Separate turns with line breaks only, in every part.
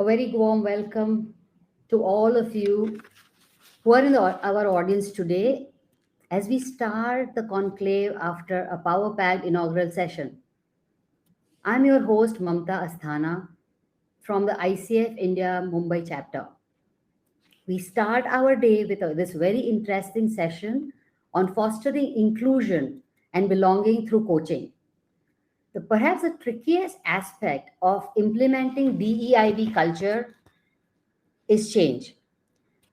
A very warm welcome to all of you who are in our audience today as we start the conclave after a power packed inaugural session. I'm your host, Mamta Asthana from the ICF India Mumbai Chapter. We start our day with this very interesting session on fostering inclusion and belonging through coaching. Perhaps the trickiest aspect of implementing DEIB culture is change.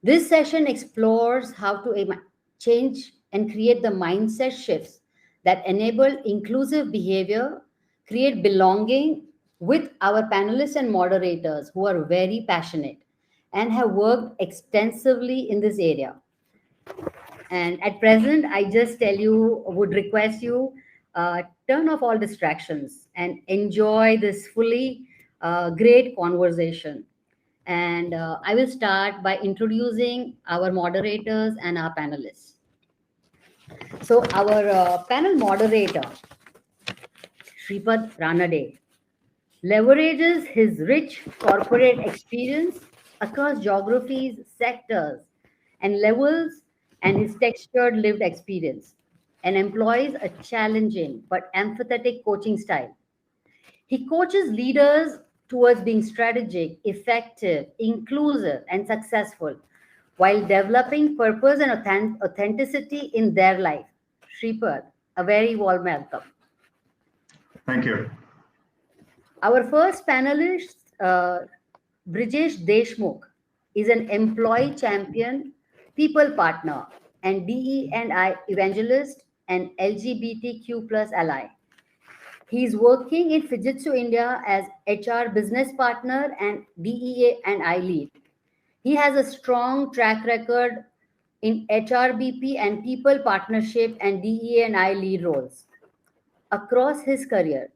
This session explores how to change and create the mindset shifts that enable inclusive behavior, create belonging with our panelists and moderators who are very passionate and have worked extensively in this area. And at present, I just would request you turn off all distractions and enjoy this fully great conversation. And I will start by introducing our moderators and our panelists. So our panel moderator, Shripad Ranade, leverages his rich corporate experience across geographies, sectors, and levels, and his textured lived experience, and employs a challenging but empathetic coaching style. He coaches leaders towards being strategic, effective, inclusive, and successful while developing purpose and authenticity in their life. Shripad, a very warm welcome.
Thank you.
Our first panelist, Brijesh Deshmukh, is an employee champion, people partner, and DE&I evangelist and LGBTQ plus ally. He's working in Fujitsu India as HR business partner and DEA and I lead. He has a strong track record in HRBP and people partnership and DEA and I lead roles. Across his career,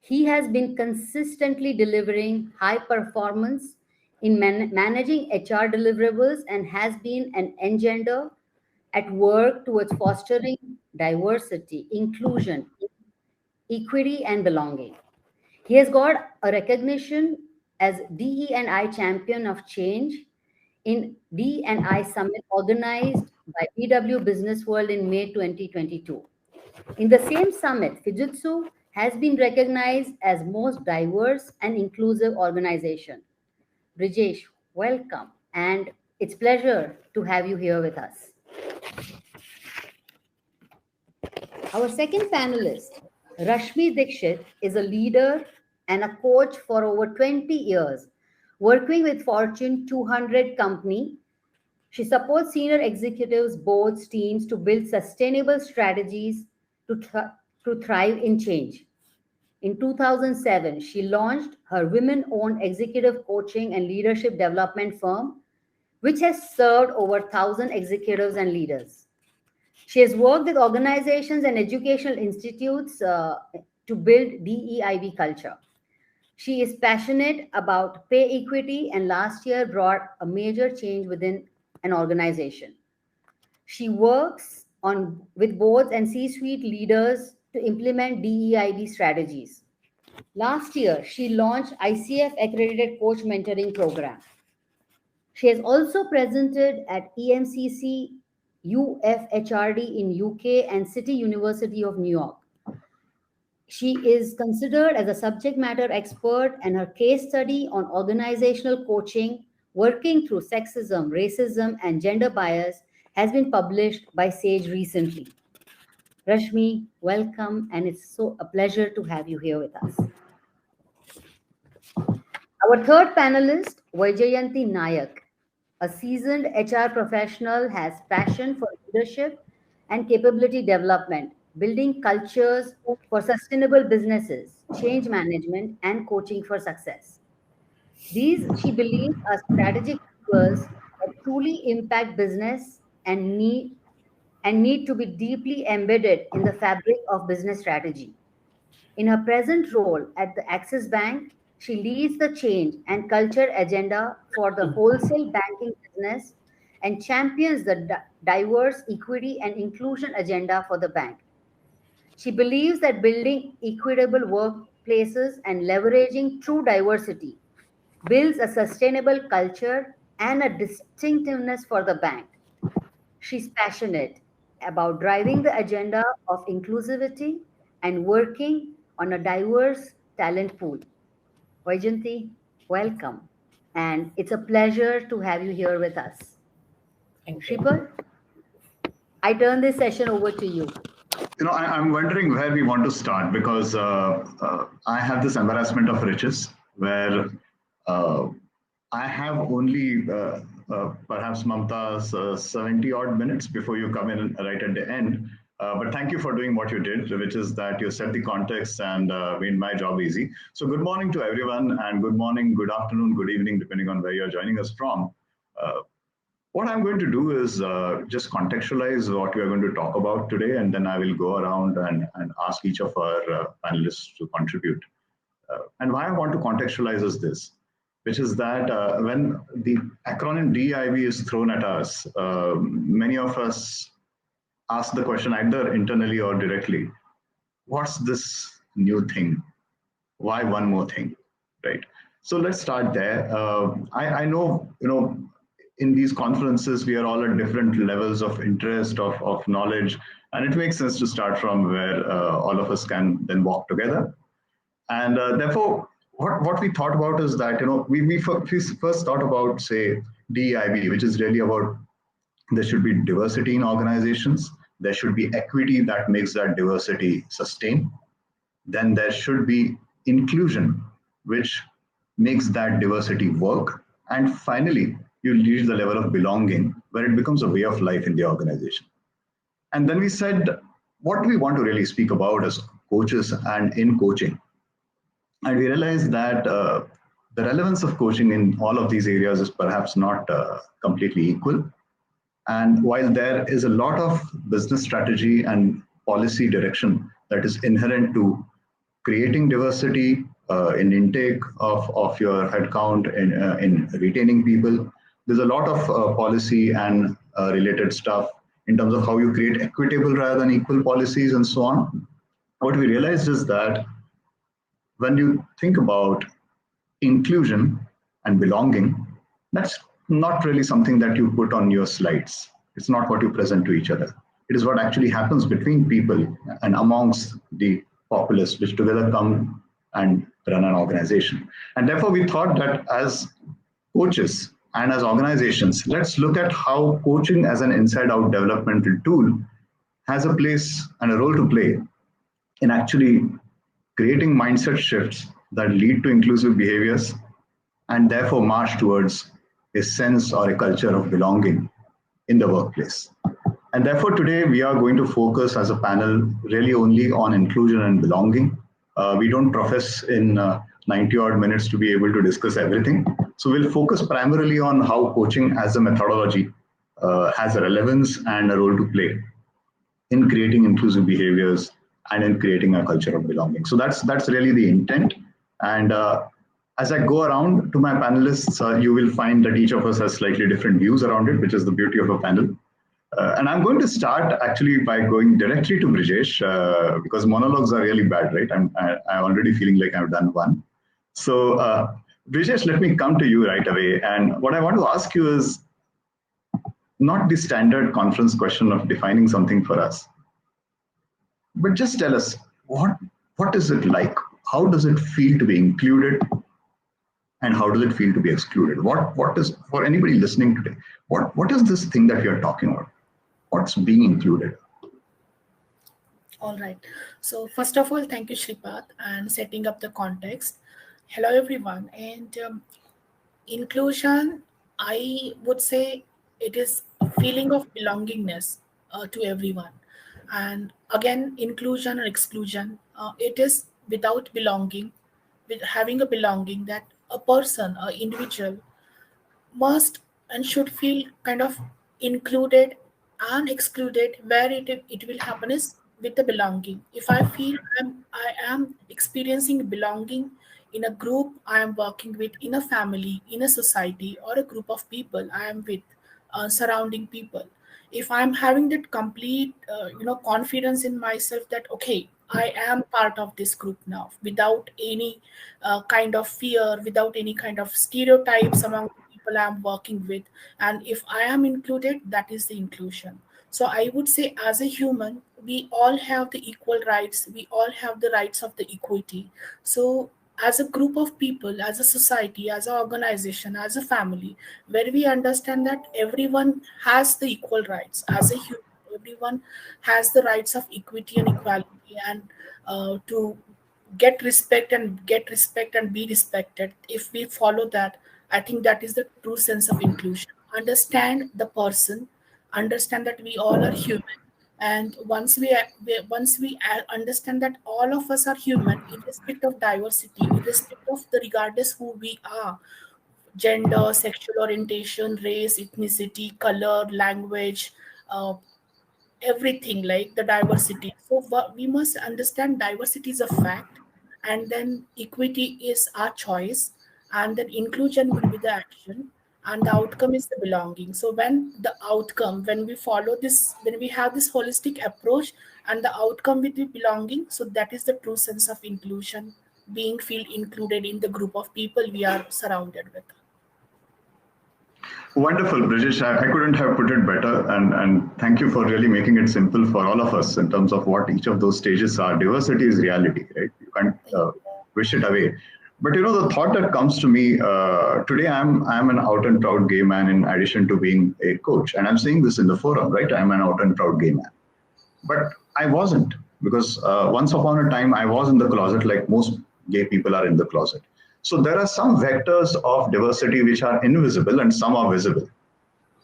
he has been consistently delivering high performance in managing HR deliverables and has been an engender at work towards fostering diversity, inclusion, equity, and belonging. He has got a recognition as DE&I Champion of Change in D&I Summit organized by BW Business World in May 2022. In the same summit, Fujitsu has been recognized as most diverse and inclusive organization. Brijesh, welcome, and it's pleasure to have you here with us. Our second panelist, Rashmi Dixit, is a leader and a coach for over 20 years, working with Fortune 200 company. She supports senior executives, boards, teams to build sustainable strategies to thrive in change. In 2007, she launched her women-owned executive coaching and leadership development firm, which has served over 1,000 executives and leaders. She has worked with organizations and educational institutes to build DEIB culture. She is passionate about pay equity and last year brought a major change within an organization. She works with boards and C-suite leaders to implement DEIB strategies. Last year, she launched ICF Accredited Coach Mentoring Program. She has also presented at EMCC UFHRD in UK and City University of New York. She is considered as a subject matter expert, and her case study on organizational coaching, working through sexism, racism, and gender bias has been published by Sage recently. Rashmi, welcome, and it's so a pleasure to have you here with us. Our third panelist, Vaijayanti Nayak, a seasoned HR professional, has passion for leadership and capability development, building cultures for sustainable businesses, change management, and coaching for success. These, she believes, are strategic tools that truly impact business and need to be deeply embedded in the fabric of business strategy. In her present role at the Axis Bank, she leads the change and culture agenda for the wholesale banking business and champions the diverse equity and inclusion agenda for the bank. She believes that building equitable workplaces and leveraging true diversity builds a sustainable culture and a distinctiveness for the bank. She's passionate about driving the agenda of inclusivity and working on a diverse talent pool. Vaijanti, welcome. And it's a pleasure to have you here with us.
Thank you.
Shripal, I turn this session over to you.
I'm wondering where we want to start because I have this embarrassment of riches where uh, I have only perhaps Mamta's 70 odd minutes before you come in right at the end. But thank you for doing what you did, which is that you set the context and made my job easy. So good morning to everyone, and good morning, good afternoon, good evening, depending on where you're joining us from. What I'm going to do is just contextualize what we are going to talk about today, and then I will go around and ask each of our panelists to contribute. And why I want to contextualize is this, which is that when the acronym DEIB is thrown at us, many of us ask the question either internally or directly, what's this new thing? Why one more thing, right? So let's start there. I know, in these conferences, we are all at different levels of interest, of knowledge, and it makes sense to start from where all of us can then walk together. And therefore, what we thought about is that, we first thought about, say, DEIB, which is really about there should be diversity in organizations, there should be equity that makes that diversity sustain, then there should be inclusion, which makes that diversity work, and finally, you reach the level of belonging where it becomes a way of life in the organization. And then we said, what do we want to really speak about as coaches and in coaching? And we realized that the relevance of coaching in all of these areas is perhaps not completely equal. And while there is a lot of business strategy and policy direction that is inherent to creating diversity in intake of your headcount, in retaining people, there's a lot of policy and related stuff in terms of how you create equitable rather than equal policies and so on. What we realized is that when you think about inclusion and belonging, that's not really something that you put on your slides. It's not what you present to each other. It is what actually happens between people and amongst the populace, which together come and run an organization. And therefore, we thought that as coaches and as organizations, let's look at how coaching as an inside-out developmental tool has a place and a role to play in actually creating mindset shifts that lead to inclusive behaviors and therefore march towards a sense or a culture of belonging in the workplace. And therefore, today we are going to focus as a panel really only on inclusion and belonging. We don't profess in 90 odd minutes to be able to discuss everything. So we'll focus primarily on how coaching as a methodology has a relevance and a role to play in creating inclusive behaviors and in creating a culture of belonging. So that's really the intent. And as I go around to my panelists, you will find that each of us has slightly different views around it, which is the beauty of a panel. And I'm going to start actually by going directly to Brijesh, because monologues are really bad, right? I'm already feeling like I've done one. So Brijesh, let me come to you right away. And what I want to ask you is not the standard conference question of defining something for us, but just tell us what is it like? How does it feel to be included? And how does it feel to be excluded? What is, for anybody listening today, what is this thing that you're talking about? What's being included?
All right. So first of all, thank you, Shripad, and setting up the context. Hello, everyone. And inclusion, I would say it is a feeling of belongingness to everyone. And again, inclusion or exclusion, it is without belonging, with having a belonging that a person, an individual must and should feel kind of included and excluded. Where it will happen is with the belonging. If I feel I am experiencing belonging in a group I am working with, in a family, in a society, or a group of people I am with, surrounding people, if I'm having that complete confidence in myself that okay, I am part of this group now without any kind of fear, without any kind of stereotypes among the people I'm working with. And if I am included, that is the inclusion. So I would say, as a human, we all have the equal rights, we all have the rights of the equity. So, as a group of people, as a society, as an organization, as a family, where we understand that everyone has the equal rights, as a human, everyone has the rights of equity and equality, and to get respect and be respected. If we follow that, I think that is the true sense of inclusion. Understand the person, understand that we all are human, and once we understand that all of us are human, irrespective of diversity, irrespective of the regardless who we are, gender, sexual orientation, race, ethnicity, color, language, uh, everything, like the diversity. So we must understand diversity is a fact, and then equity is our choice, and then inclusion will be the action, and the outcome is the belonging. So when we follow this, when we have this holistic approach, and the outcome will be belonging, so that is the true sense of inclusion, being feel included in the group of people we are surrounded with.
Wonderful, Brijesh. I couldn't have put it better. And thank you for really making it simple for all of us in terms of what each of those stages are. Diversity is reality, right? You can't wish it away. But the thought that comes to me today, I'm an out and proud gay man in addition to being a coach. And I'm saying this in the forum, right? I'm an out and proud gay man. But I wasn't, because once upon a time, I was in the closet like most gay people are in the closet. So there are some vectors of diversity which are invisible and some are visible.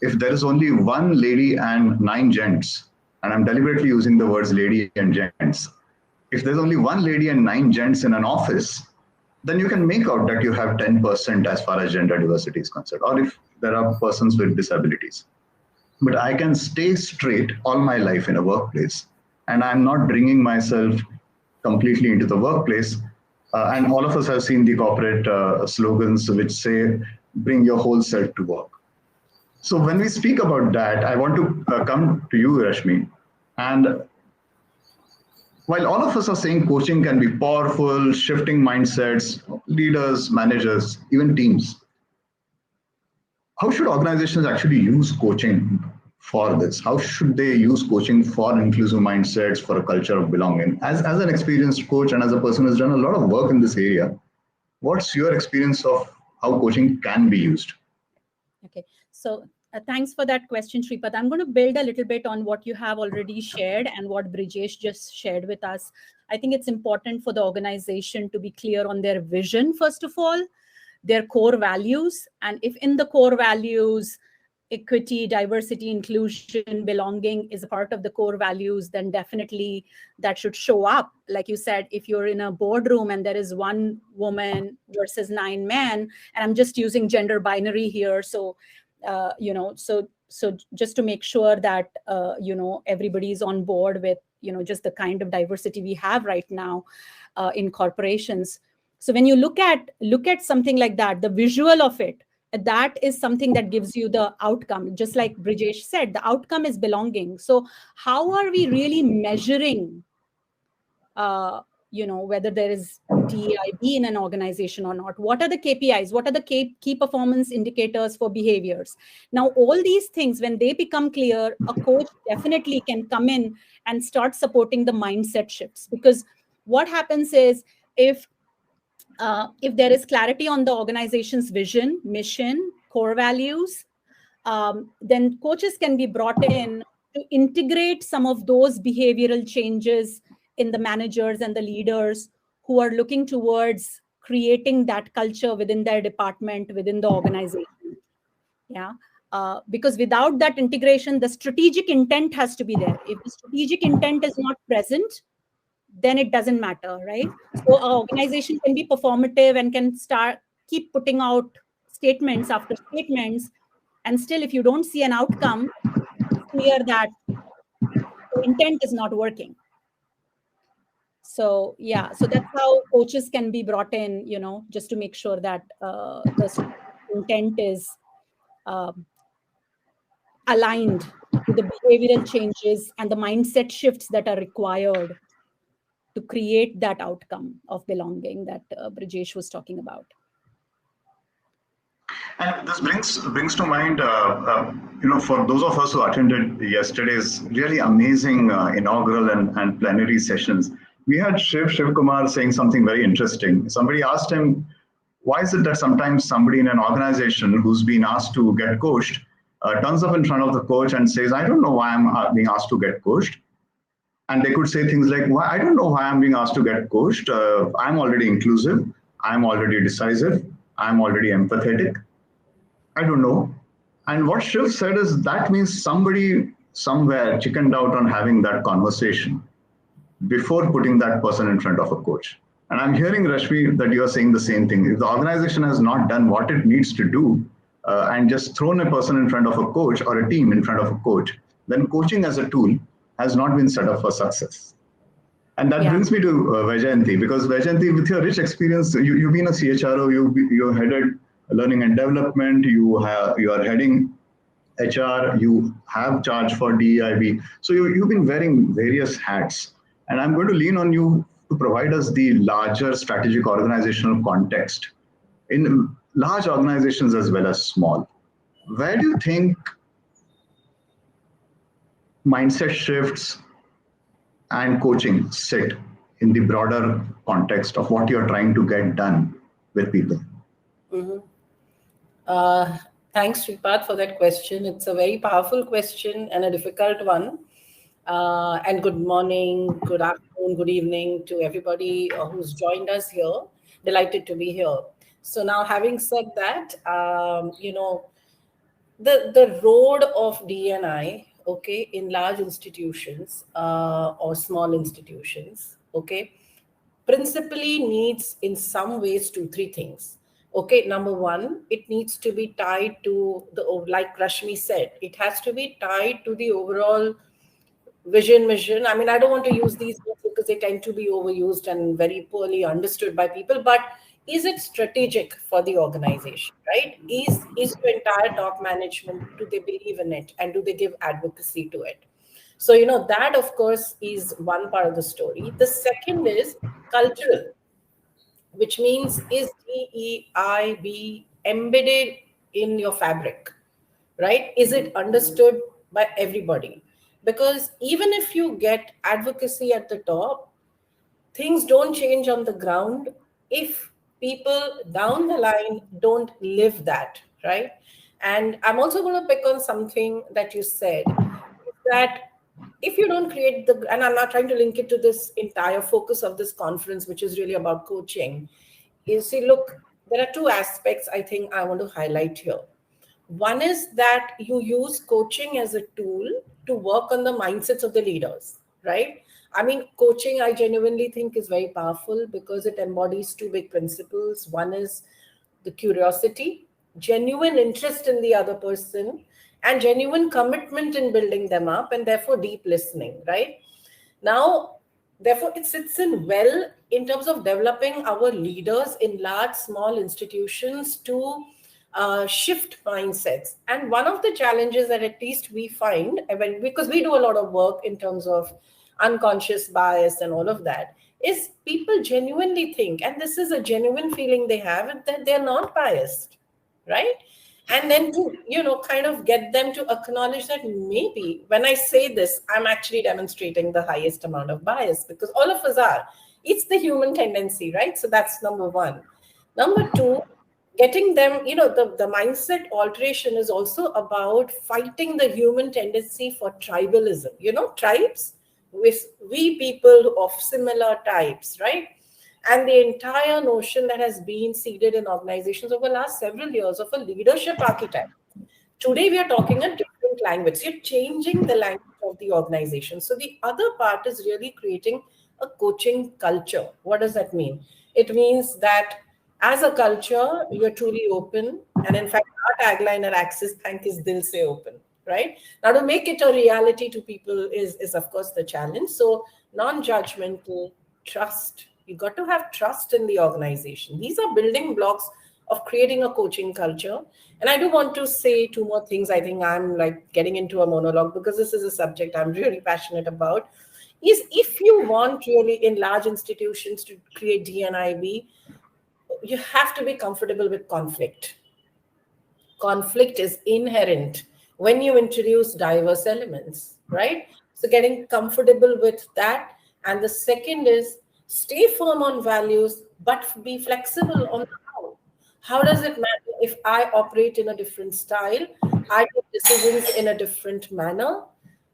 If there is only one lady and 9 gents, and I'm deliberately using the words lady and gents, if there's only one lady and 9 gents in an office, then you can make out that you have 10% as far as gender diversity is concerned, or if there are persons with disabilities. But I can stay straight all my life in a workplace, and I'm not bringing myself completely into the workplace. And all of us have seen the corporate slogans which say, bring your whole self to work. So when we speak about that, I want to come to you, Rashmi. And while all of us are saying coaching can be powerful, shifting mindsets, leaders, managers, even teams, how should organizations actually use coaching for this? How should they use coaching for inclusive mindsets, for a culture of belonging? As an experienced coach and as a person who's done a lot of work in this area, what's your experience of how coaching can be used?
Okay, so thanks for that question, Shripad. I'm going to build a little bit on what you have already shared and what Brijesh just shared with us. I think it's important for the organization to be clear on their vision, first of all, their core values. And if in the core values, equity, diversity, inclusion, belonging is a part of the core values, then definitely that should show up. Like you said, if you're in a boardroom and there is 1 woman versus 9 men, and I'm just using gender binary here. So, so just to make sure that, everybody's on board with, just the kind of diversity we have right now in corporations. So when you look at something like that, the visual of it, that is something that gives you the outcome. Just like Brijesh said, the outcome is belonging. So how are we really measuring, whether there is DEIB in an organization or not? What are the KPIs? What are the key performance indicators for behaviors? Now, all these things, when they become clear, a coach definitely can come in and start supporting the mindset shifts. Because what happens is, if there is clarity on the organization's vision, mission, core values, then coaches can be brought in to integrate some of those behavioral changes in the managers and the leaders who are looking towards creating that culture within their department, within the organization. Yeah. Because without that integration, the strategic intent has to be there. If the strategic intent is not present, then it doesn't matter, right? So an organization can be performative and can keep putting out statements after statements, and still if you don't see an outcome, it's clear that the intent is not working. So yeah, so that's how coaches can be brought in, just to make sure that the intent is aligned to the behavioral changes and the mindset shifts that are required to create that outcome of belonging that Brijesh was talking about.
And this brings to mind, for those of us who attended yesterday's really amazing inaugural and plenary sessions, we had Shiv Kumar saying something very interesting. Somebody asked him, why is it that sometimes somebody in an organization who's been asked to get coached turns up in front of the coach and says, I don't know why I'm being asked to get coached. And they could say things like, I don't know why I'm being asked to get coached. I'm already inclusive. I'm already decisive. I'm already empathetic. I don't know. And what Shiv said is that means somebody somewhere chickened out on having that conversation before putting that person in front of a coach. And I'm hearing, Rashmi, that you are saying the same thing. If the organization has not done what it needs to do and just thrown a person in front of a coach or a team in front of a coach, then coaching as a tool has not been set up for success. And that brings me to Vaijayanti, because Vaijayanti, with your rich experience, you've been a CHRO, you headed learning and development, you are heading HR, you have charge for DEIB. So you've been wearing various hats. And I'm going to lean on you to provide us the larger strategic organizational context in large organizations as well as small. Where do you think mindset shifts and coaching sit in the broader context of what you're trying to get done with people?
Thanks, Shripad, for that question. It's a very powerful question and a difficult one. And good morning, good afternoon, good evening to everybody who's joined us here. Delighted to be here. So now, having said that, the road of D&I, okay, in large institutions or small institutions, okay, principally needs in some ways 2-3 things. Okay, number one, it needs to be tied to like Rashmi said, it has to be tied to the overall vision. I mean, I don't want to use these words because they tend to be overused and very poorly understood by people, but is it strategic for the organization, right? Is your entire top management, do they believe in it and do they give advocacy to it? So, that of course is one part of the story. The second is cultural, which means is DEIB embedded in your fabric, right? Is it understood by everybody? Because even if you get advocacy at the top, things don't change on the ground if people down the line don't live that, right? And I'm also going to pick on something that you said, that if you don't create and I'm not trying to link it to this entire focus of this conference, which is really about coaching, you see, look, there are 2 aspects I think I want to highlight here. One is that you use coaching as a tool to work on the mindsets of the leaders, right? I mean, coaching, I genuinely think is very powerful because it embodies 2 big principles. One is the curiosity, genuine interest in the other person, and genuine commitment in building them up, and therefore deep listening, right? Now, therefore, it sits in well in terms of developing our leaders in large, small institutions to shift mindsets. And one of the challenges that at least we find, because we do a lot of work in terms of unconscious bias and all of that, is people genuinely think, and this is a genuine feeling they have, that they're not biased, right? And then to, kind of get them to acknowledge that maybe when I say this, I'm actually demonstrating the highest amount of bias, because all of us are. It's the human tendency, right? So that's number one. Number two, getting them, the mindset alteration is also about fighting the human tendency for tribalism. Tribes, with we people of similar types, right? And the entire notion that has been seeded in organizations over the last several years of a leadership archetype. Today, we are talking a different language. So you're changing the language of the organization. So the other part is really creating a coaching culture. What does that mean? It means that as a culture, you're truly open. And in fact, our tagline at Axis Bank is Dil Se Open, right? Now, to make it a reality to people is of course, the challenge. So non-judgmental, trust. You got to have trust in the organization. These are building blocks of creating a coaching culture. And I do want to say 2 more things. I think I'm like getting into a monologue because this is a subject I'm really passionate about. is if you want really in large institutions to create DNIB, you have to be comfortable with conflict. Conflict is inherent when you introduce diverse elements, right? So getting comfortable with that. And the second is stay firm on values, but be flexible on how. How does it matter if I operate in a different style? I take decisions in a different manner.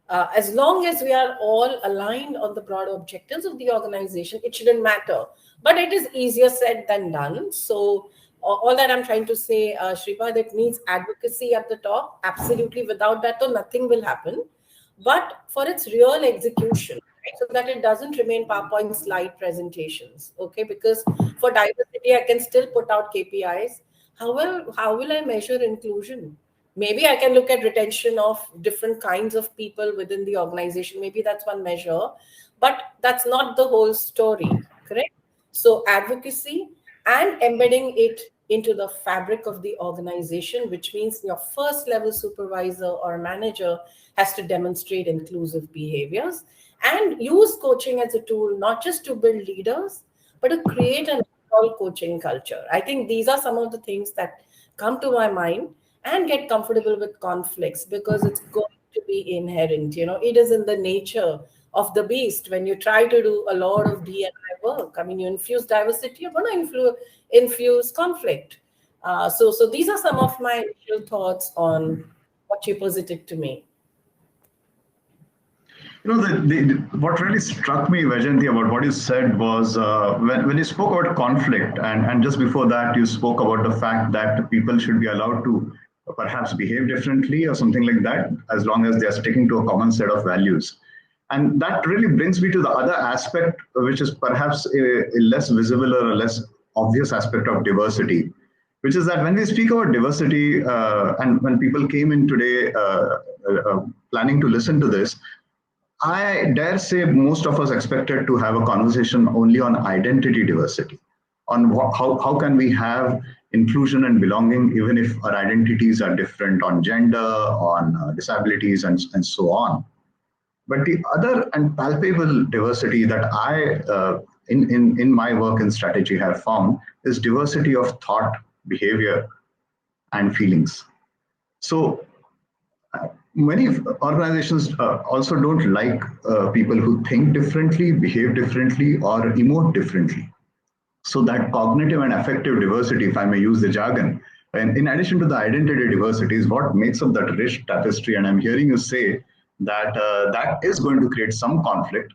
As long as we are all aligned on the broader objectives of the organization, it shouldn't matter. But it is easier said than done. So all that I'm trying to say, Shripa, that needs advocacy at the top. Absolutely. Without that, though, nothing will happen. But for its real execution, right, so that it doesn't remain PowerPoint slide presentations, okay? Because for diversity, I can still put out KPIs. How will I measure inclusion? Maybe I can look at retention of different kinds of people within the organization. Maybe that's one measure, but that's not the whole story, correct? So advocacy and embedding it into the fabric of the organization, which means your first level supervisor or manager has to demonstrate inclusive behaviors and use coaching as a tool, not just to build leaders, but to create an overall coaching culture. I think these are some of the things that come to my mind. And get comfortable with conflicts, because it's going to be inherent. It is in the nature of the beast. When you try to do a lot of D&I work, I mean, you infuse diversity, you're going to infuse conflict. So these are some of my initial thoughts on what you posited to me.
What really struck me, Vajanti, about what you said was when you spoke about conflict, and just before that, you spoke about the fact that people should be allowed to perhaps behave differently or something like that, as long as they are sticking to a common set of values. And that really brings me to the other aspect, which is perhaps a less visible or a less obvious aspect of diversity, which is that when we speak about diversity, and when people came in today planning to listen to this, I dare say most of us expected to have a conversation only on identity diversity, on how can we have inclusion and belonging even if our identities are different, on gender, on disabilities, and so on. But the other and palpable diversity that I, in my work in strategy, have found is diversity of thought, behavior, and feelings. So many organizations also don't like people who think differently, behave differently, or emote differently. So that cognitive and affective diversity, if I may use the jargon, and in addition to the identity diversity, is what makes up that rich tapestry. And I'm hearing you say that that is going to create some conflict.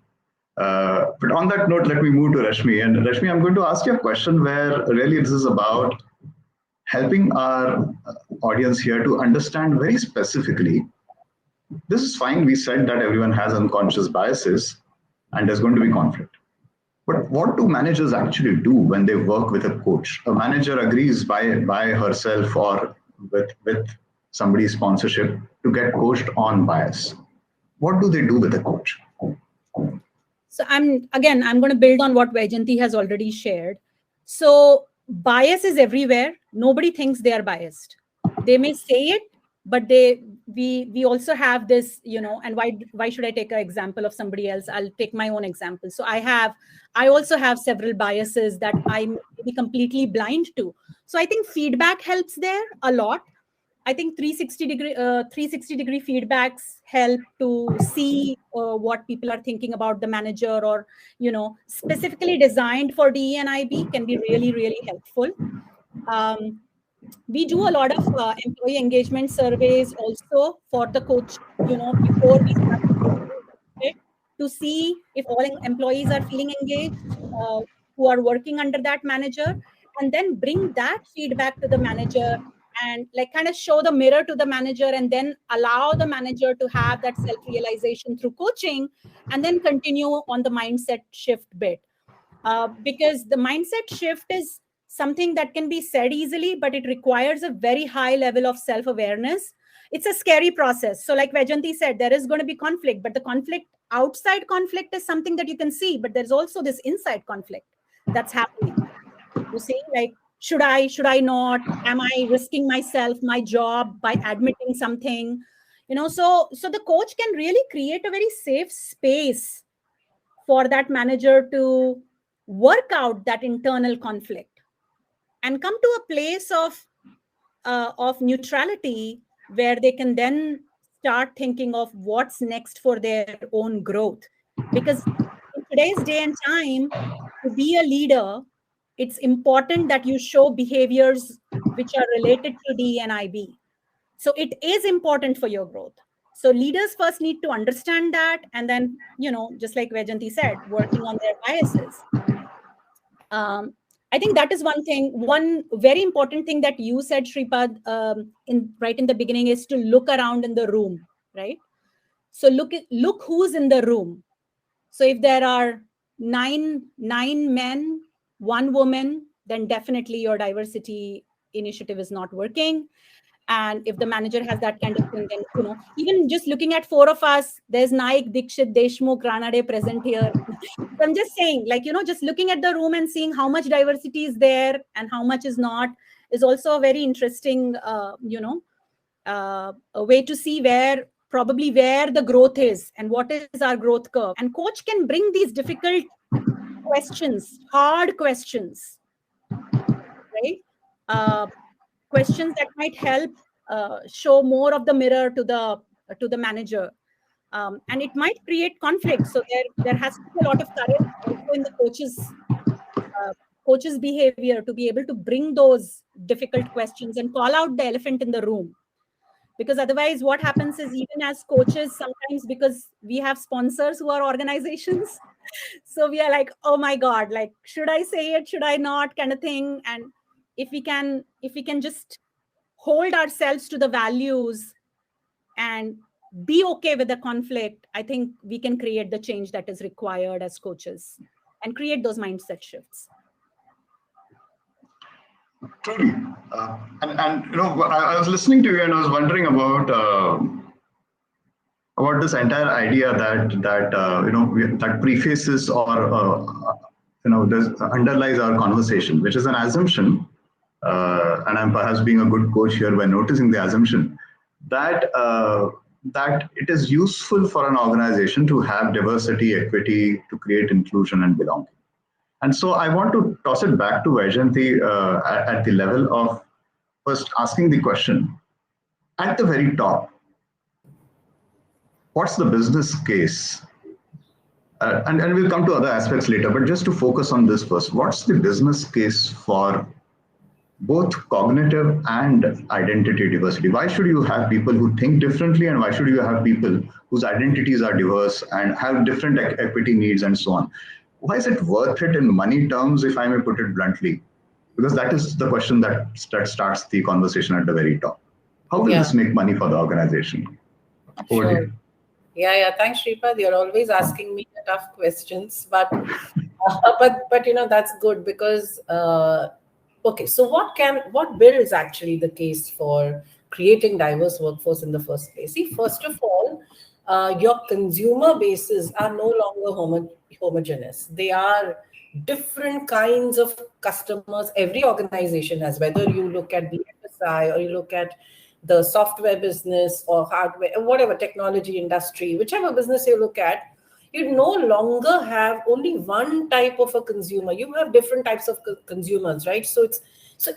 But on that note, let me move to Rashmi. And Rashmi, I'm going to ask you a question where really this is about helping our audience here to understand very specifically. This is fine. We said that everyone has unconscious biases and there's going to be conflict. But what do managers actually do when they work with a coach? A manager agrees by herself or with somebody's sponsorship to get coached on bias. What do they do with a coach?
So I'm going to build on what Vajanti has already shared. So bias is everywhere. Nobody thinks they are biased. They may say it, but we also have this, and why should I take an example of somebody else? I'll take my own example. So I also have several biases that I'm completely blind to. So I think feedback helps there a lot. I think 360 degree feedbacks help to see what people are thinking about the manager, or specifically designed for DEIB can be really, really helpful. We do a lot of employee engagement surveys also for the coach, before we start it, to see if all employees are feeling engaged, who are working under that manager, and then bring that feedback to the manager and kind of show the mirror to the manager, and then allow the manager to have that self-realization through coaching, and then continue on the mindset shift bit. Because the mindset shift is something that can be said easily, but it requires a very high level of self-awareness. It's a scary process. So like Vajanti said, there is going to be conflict, but the outside conflict is something that you can see, but there's also this inside conflict that's happening. You see, should I not? Am I risking myself, my job, by admitting something? So the coach can really create a very safe space for that manager to work out that internal conflict and come to a place of neutrality where they can then start thinking of what's next for their own growth. Because in today's day and time, to be a leader, it's important that you show behaviors which are related to DEIB. So it is important for your growth. So leaders first need to understand that, and then, just like Vaijayanti said, working on their biases. I think that is one thing. One very important thing that you said, Shripad, right in the beginning, is to look around in the room, right? So look who's in the room. So if there are nine men, 1 woman, then definitely your diversity initiative is not working. And if the manager has that kind of thing, then, even just looking at 4 of us, there's Naik, Dikshit, Deshmukh, Ranade present here. So I'm just saying, just looking at the room and seeing how much diversity is there and how much is not is also a very interesting, a way to see where the growth is and what is our growth curve. And coach can bring these difficult questions, hard questions, right? Questions that might help show more of the mirror to the manager, and it might create conflict. So there has to be a lot of courage also in the coach's behavior to be able to bring those difficult questions and call out the elephant in the room. Because otherwise, what happens is, even as coaches, sometimes because we have sponsors who are organizations, so we are like, oh my God, should I say it? Should I not? Kind of thing. And if we can just hold ourselves to the values and be okay with the conflict, I think we can create the change that is required as coaches and create those mindset shifts.
Truly. And I was listening to you and I was wondering about this entire idea that prefaces or underlies our conversation, which is an assumption. And I'm perhaps being a good coach here by noticing the assumption that it is useful for an organization to have diversity, equity, to create inclusion and belonging. And so I want to toss it back to Vaijayanti at the level of first asking the question at the very top. What's the business case? And we'll come to other aspects later, but just to focus on this first, what's the business case for both cognitive and identity diversity? Why should you have people who think differently, and why should you have people whose identities are diverse and have different equity needs and so on? Why is it worth it in money terms, if I may put it bluntly? Because that is the question that starts the conversation at the very top. How will this make money for the organization? Over to you.
Yeah. Thanks, Shripad. You're always asking me the tough questions, but that's good because okay. So what builds actually the case for creating diverse workforce in the first place? See, first of all, your consumer bases are no longer homogeneous. They are different kinds of customers. Every organization has, whether you look at the FSI or you look at the software business or hardware, whatever technology industry, whichever business you look at, you no longer have only one type of a consumer. You have different types of consumers, right? So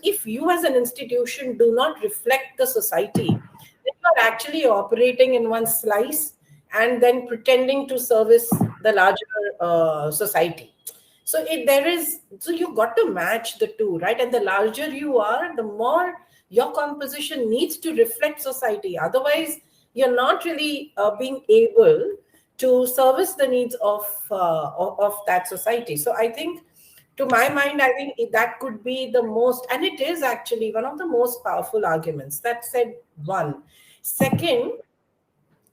if you as an institution do not reflect the society, then you are actually operating in one slice and then pretending to service the larger society. So you got to match the two, right? And the larger you are, the more your composition needs to reflect society. Otherwise, you're not really being able to service the needs of that society. So I think, to my mind, I think that could be the most, and it is actually one of the most powerful arguments. That said, one. Second,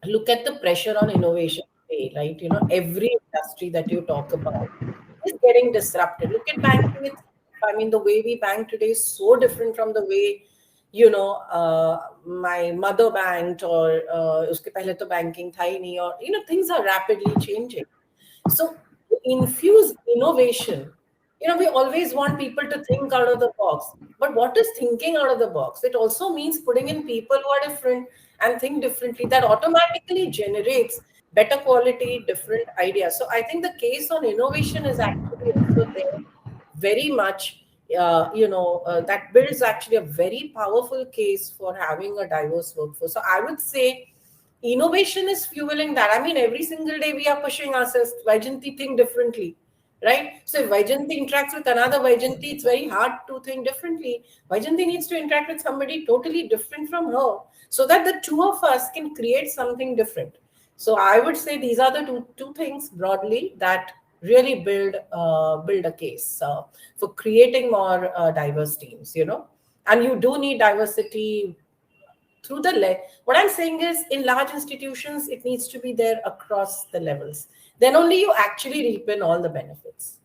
look at the pressure on innovation today, right? Every industry that you talk about is getting disrupted. Look at banking. I mean, the way we bank today is so different from the way, my mother banked, or uske pehle to banking tha hi nahi, or things are rapidly changing. So to infuse innovation, we always want people to think out of the box. But what is thinking out of the box? It also means putting in people who are different and think differently. That automatically generates better quality, different ideas. So I think the case on innovation is actually also there very much. That builds actually a very powerful case for having a diverse workforce. So I would say innovation is fueling that. I mean, every single day we are pushing ourselves. Vaijanti think differently, right? So if Vaijanti interacts with another Vaijanti, it's very hard to think differently. Vaijanti needs to interact with somebody totally different from her so that the two of us can create something different. So I would say these are the two things broadly that really build a case for creating more diverse teams. And you do need diversity through the what I'm saying is, in large institutions it needs to be there across the levels, then only you actually reap in all the benefits.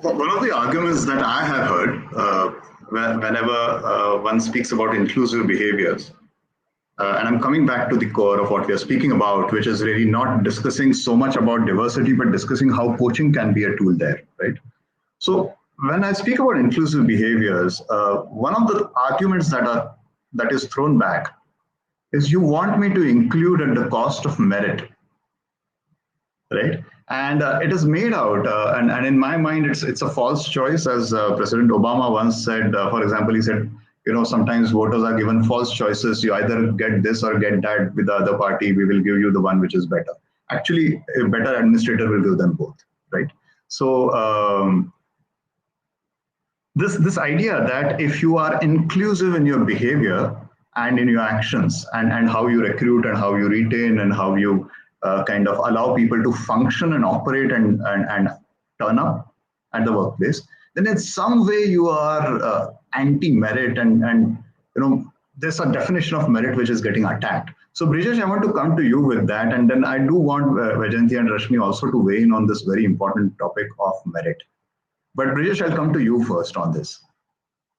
One of the arguments that I have heard whenever one speaks about inclusive behaviors, and I'm coming back to the core of what we are speaking about, which is really not discussing so much about diversity, but discussing how coaching can be a tool there, right? So when I speak about inclusive behaviors, one of the arguments that is thrown back is you want me to include at the cost of merit, right? And it is made out, and in my mind, it's a false choice, as President Obama once said. For example, he said, sometimes voters are given false choices. You either get this or get that with the other party. We will give you the one which is better. Actually, a better administrator will give them both, right? So this idea that if you are inclusive in your behavior and in your actions and how you recruit and how you retain and how you kind of allow people to function and operate and turn up at the workplace, then in some way you are anti-merit and there's a definition of merit which is getting attacked. So Brijesh, I want to come to you with that, and then I do want Vaijanti and Rashmi also to weigh in on this very important topic of merit. But Brijesh, I'll come to you first on this.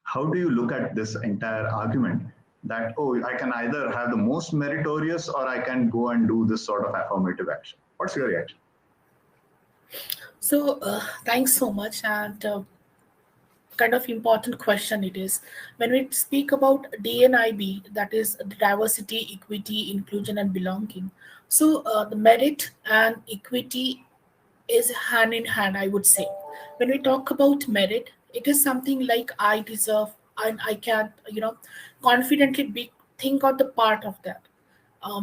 How do you look at this entire argument that, I can either have the most meritorious or I can go and do this sort of affirmative action? What's your reaction?
So thanks so much. And kind of important question it is. When we speak about DEIB, that is diversity, equity, inclusion, and belonging. So the merit and equity is hand in hand, I would say. When we talk about merit, it is something like I deserve and I can, confidently think of the part of that.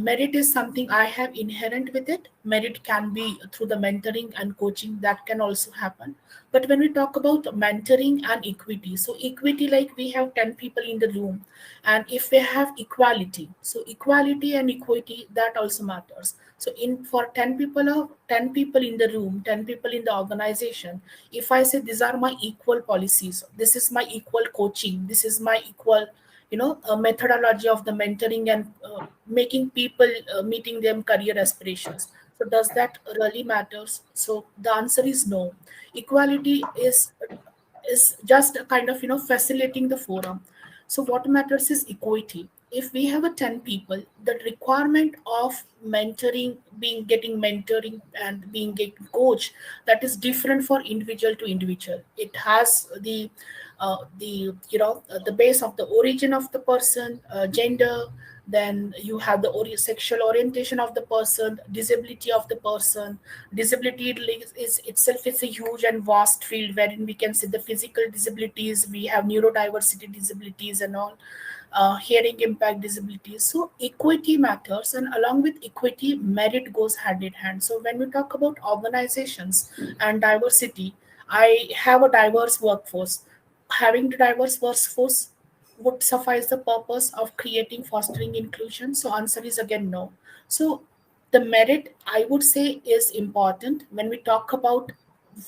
Merit is something I have inherent with it. Merit can be through the mentoring and coaching, that can also happen. But when we talk about mentoring and equity, so equity, like we have 10 people in the room, and if we have equality, so equality and equity, that also matters. So in for 10 people in the room, 10 people in the organization, if I say these are my equal policies, this is my equal coaching, this is my equal a methodology of the mentoring and making people meeting them career aspirations, so does that really matters? So the answer is no. Equality is just a kind of facilitating the forum. So what matters is equity. If we have a 10 people, the requirement of getting mentoring and being getting coach, that is different for individual to individual. It has the base of the origin of the person, gender, then you have the sexual orientation of the person, disability of the person. Disability is itself is a huge and vast field wherein we can see the physical disabilities, we have neurodiversity disabilities and all, hearing impact disabilities. So equity matters, and along with equity, merit goes hand in hand. So when we talk about organizations and diversity, I have a diverse workforce. Having the diverse workforce would suffice the purpose of creating fostering inclusion? So answer is again no. So the merit, I would say, is important when we talk about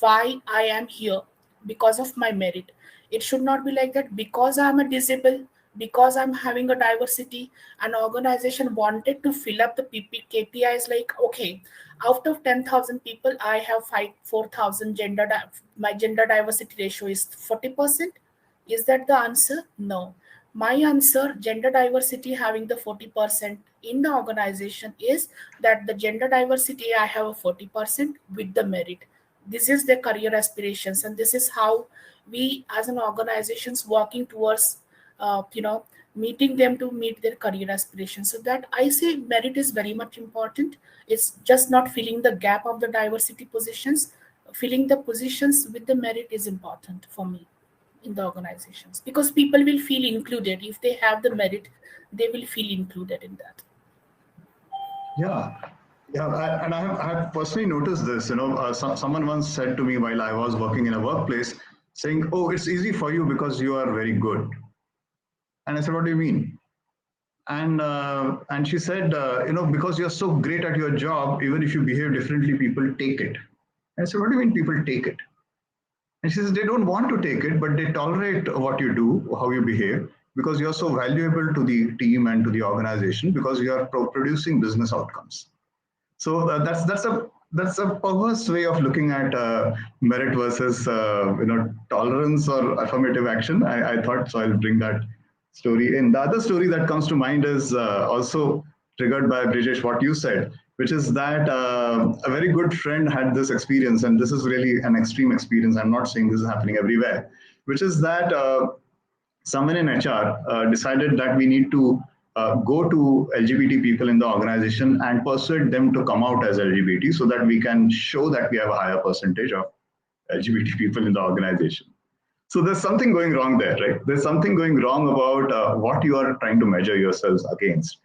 why I am here, because of my merit. It should not be like that because I'm a disabled, because I'm having a diversity, an organization wanted to fill up the KPIs like, okay, out of 10,000 people, I have 4,000 my gender diversity ratio is 40%. Is that the answer? No. My answer, gender diversity having the 40% in the organization, is that the gender diversity, I have a 40% with the merit. This is their career aspirations, and this is how we as an organizations working towards meeting them to meet their career aspirations. So that I say merit is very much important. It's just not filling the gap of the diversity positions. Filling the positions with the merit is important for me in the organizations, because people will feel included. If they have the merit, they will feel included in that.
Yeah. Yeah, I have personally noticed this. Someone once said to me while I was working in a workplace, saying, "Oh, it's easy for you because you are very good." And I said, "What do you mean?" And she said, "Because you're so great at your job, even if you behave differently, people take it." And I said, "What do you mean people take it?" And she says, "They don't want to take it, but they tolerate what you do, how you behave, because you're so valuable to the team and to the organization because you are producing business outcomes." So that's a perverse way of looking at merit versus tolerance or affirmative action. I thought so. I'll bring that story in. The other story that comes to mind is also triggered by Brijesh, what you said, which is that a very good friend had this experience, and this is really an extreme experience. I'm not saying this is happening everywhere, which is that someone in HR decided that we need to go to LGBT people in the organization and persuade them to come out as LGBT so that we can show that we have a higher percentage of LGBT people in the organization. So there's something going wrong there, right? There's something going wrong about what you are trying to measure yourselves against.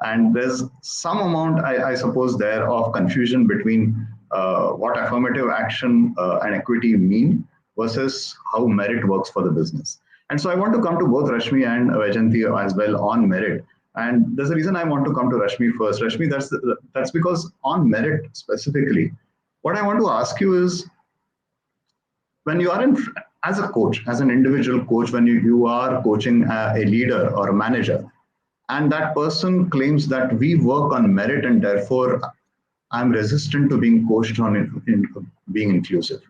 And there's some amount, I suppose, there of confusion between what affirmative action and equity mean versus how merit works for the business. And so I want to come to both Rashmi and Vaijayanti as well on merit. And there's a reason I want to come to Rashmi first. Rashmi, that's because on merit specifically, what I want to ask you is, when you are as a coach, as an individual coach, when you are coaching a leader or a manager, and that person claims that we work on merit and therefore I'm resistant to being coached on in being inclusive.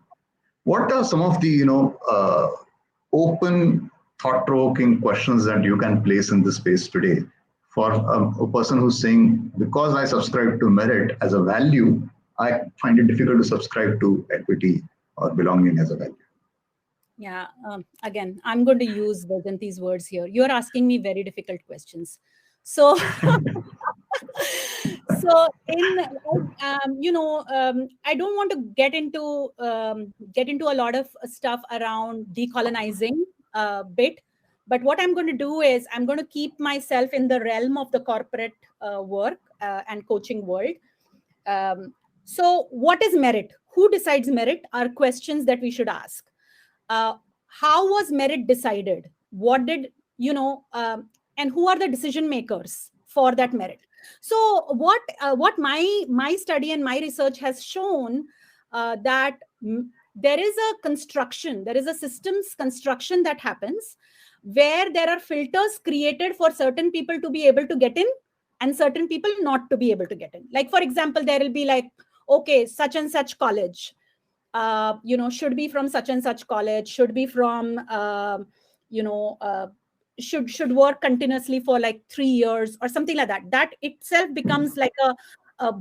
What are some of the open, thought-provoking questions that you can place in this space today for a person who's saying, because I subscribe to merit as a value, I find it difficult to subscribe to equity or belonging as a value?
Yeah, again, I'm going to use Vaijayanti's words here. You're asking me very difficult questions. So, so I don't want to get into a lot of stuff around decolonizing bit. But what I'm going to do is I'm going to keep myself in the realm of the corporate work and coaching world. So what is merit? Who decides merit are questions that we should ask. How was merit decided? What did, and who are the decision makers for that merit? So what my study and my research has shown that there is a systems construction that happens where there are filters created for certain people to be able to get in and certain people not to be able to get in. Like, for example, there will be like, okay, such and such college, should be from such and such college, should be from, should work continuously for like 3 years or something like that. That itself becomes like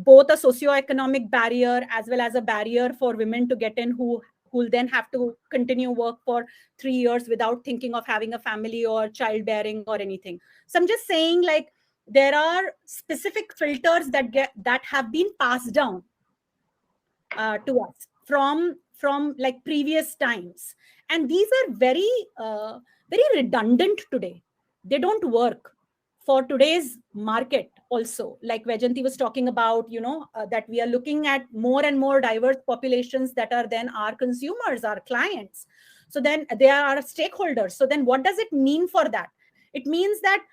both a socioeconomic barrier as well as a barrier for women to get in who will then have to continue work for 3 years without thinking of having a family or childbearing or anything. So I'm just saying, like, there are specific filters that have been passed down to us from like previous times, and these are very redundant today. They don't work for today's market also. Like Vaijayanti was talking about, that we are looking at more and more diverse populations that are then our consumers, our clients. So then they are our stakeholders. So then what does it mean for that? It means that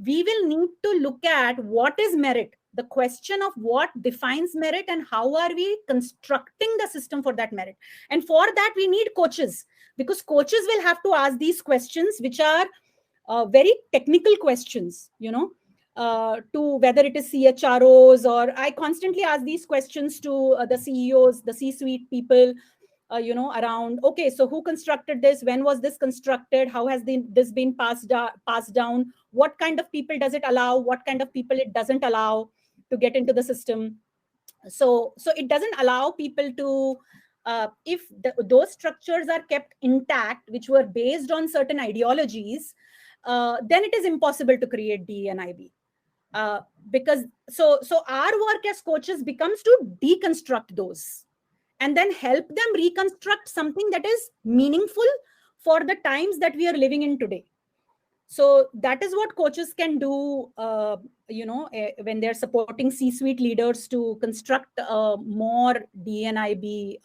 we will need to look at what is merit, the question of what defines merit and how are we constructing the system for that merit. And for that, we need coaches, because coaches will have to ask these questions, which are very technical questions, to whether it is CHROs, or I constantly ask these questions to the CEOs, the C-suite people, around, okay, so who constructed this? When was this constructed? How has this been passed down? What kind of people does it allow? What kind of people it doesn't allow to get into the system? So it doesn't allow people to, if those structures are kept intact, which were based on certain ideologies, then it is impossible to create DE&IB. Because so our work as coaches becomes to deconstruct those and then help them reconstruct something that is meaningful for the times that we are living in today. So that is what coaches can do, when they're supporting C-suite leaders to construct more DE&IB,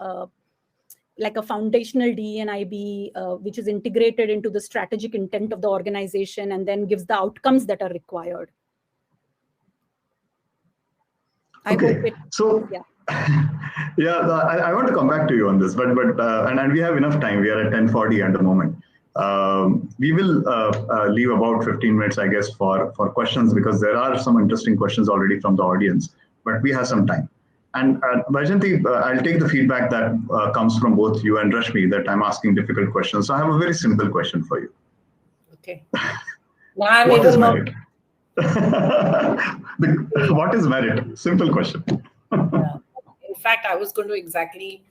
like a foundational DE&IB, which is integrated into the strategic intent of the organization and then gives the outcomes that are required.
Okay, so
yeah.
I want to come back to you on this, but and we have enough time. We are at 10:40 at the moment. We will leave about 15 minutes, I guess, for questions, because there are some interesting questions already from the audience, but we have some time. And Vajanti, I'll take the feedback that comes from both you and Rashmi that I'm asking difficult questions. So I have a very simple question for you.
Okay.
What is merit? What is merit? Simple question.
Yeah. In fact, I was going to exactly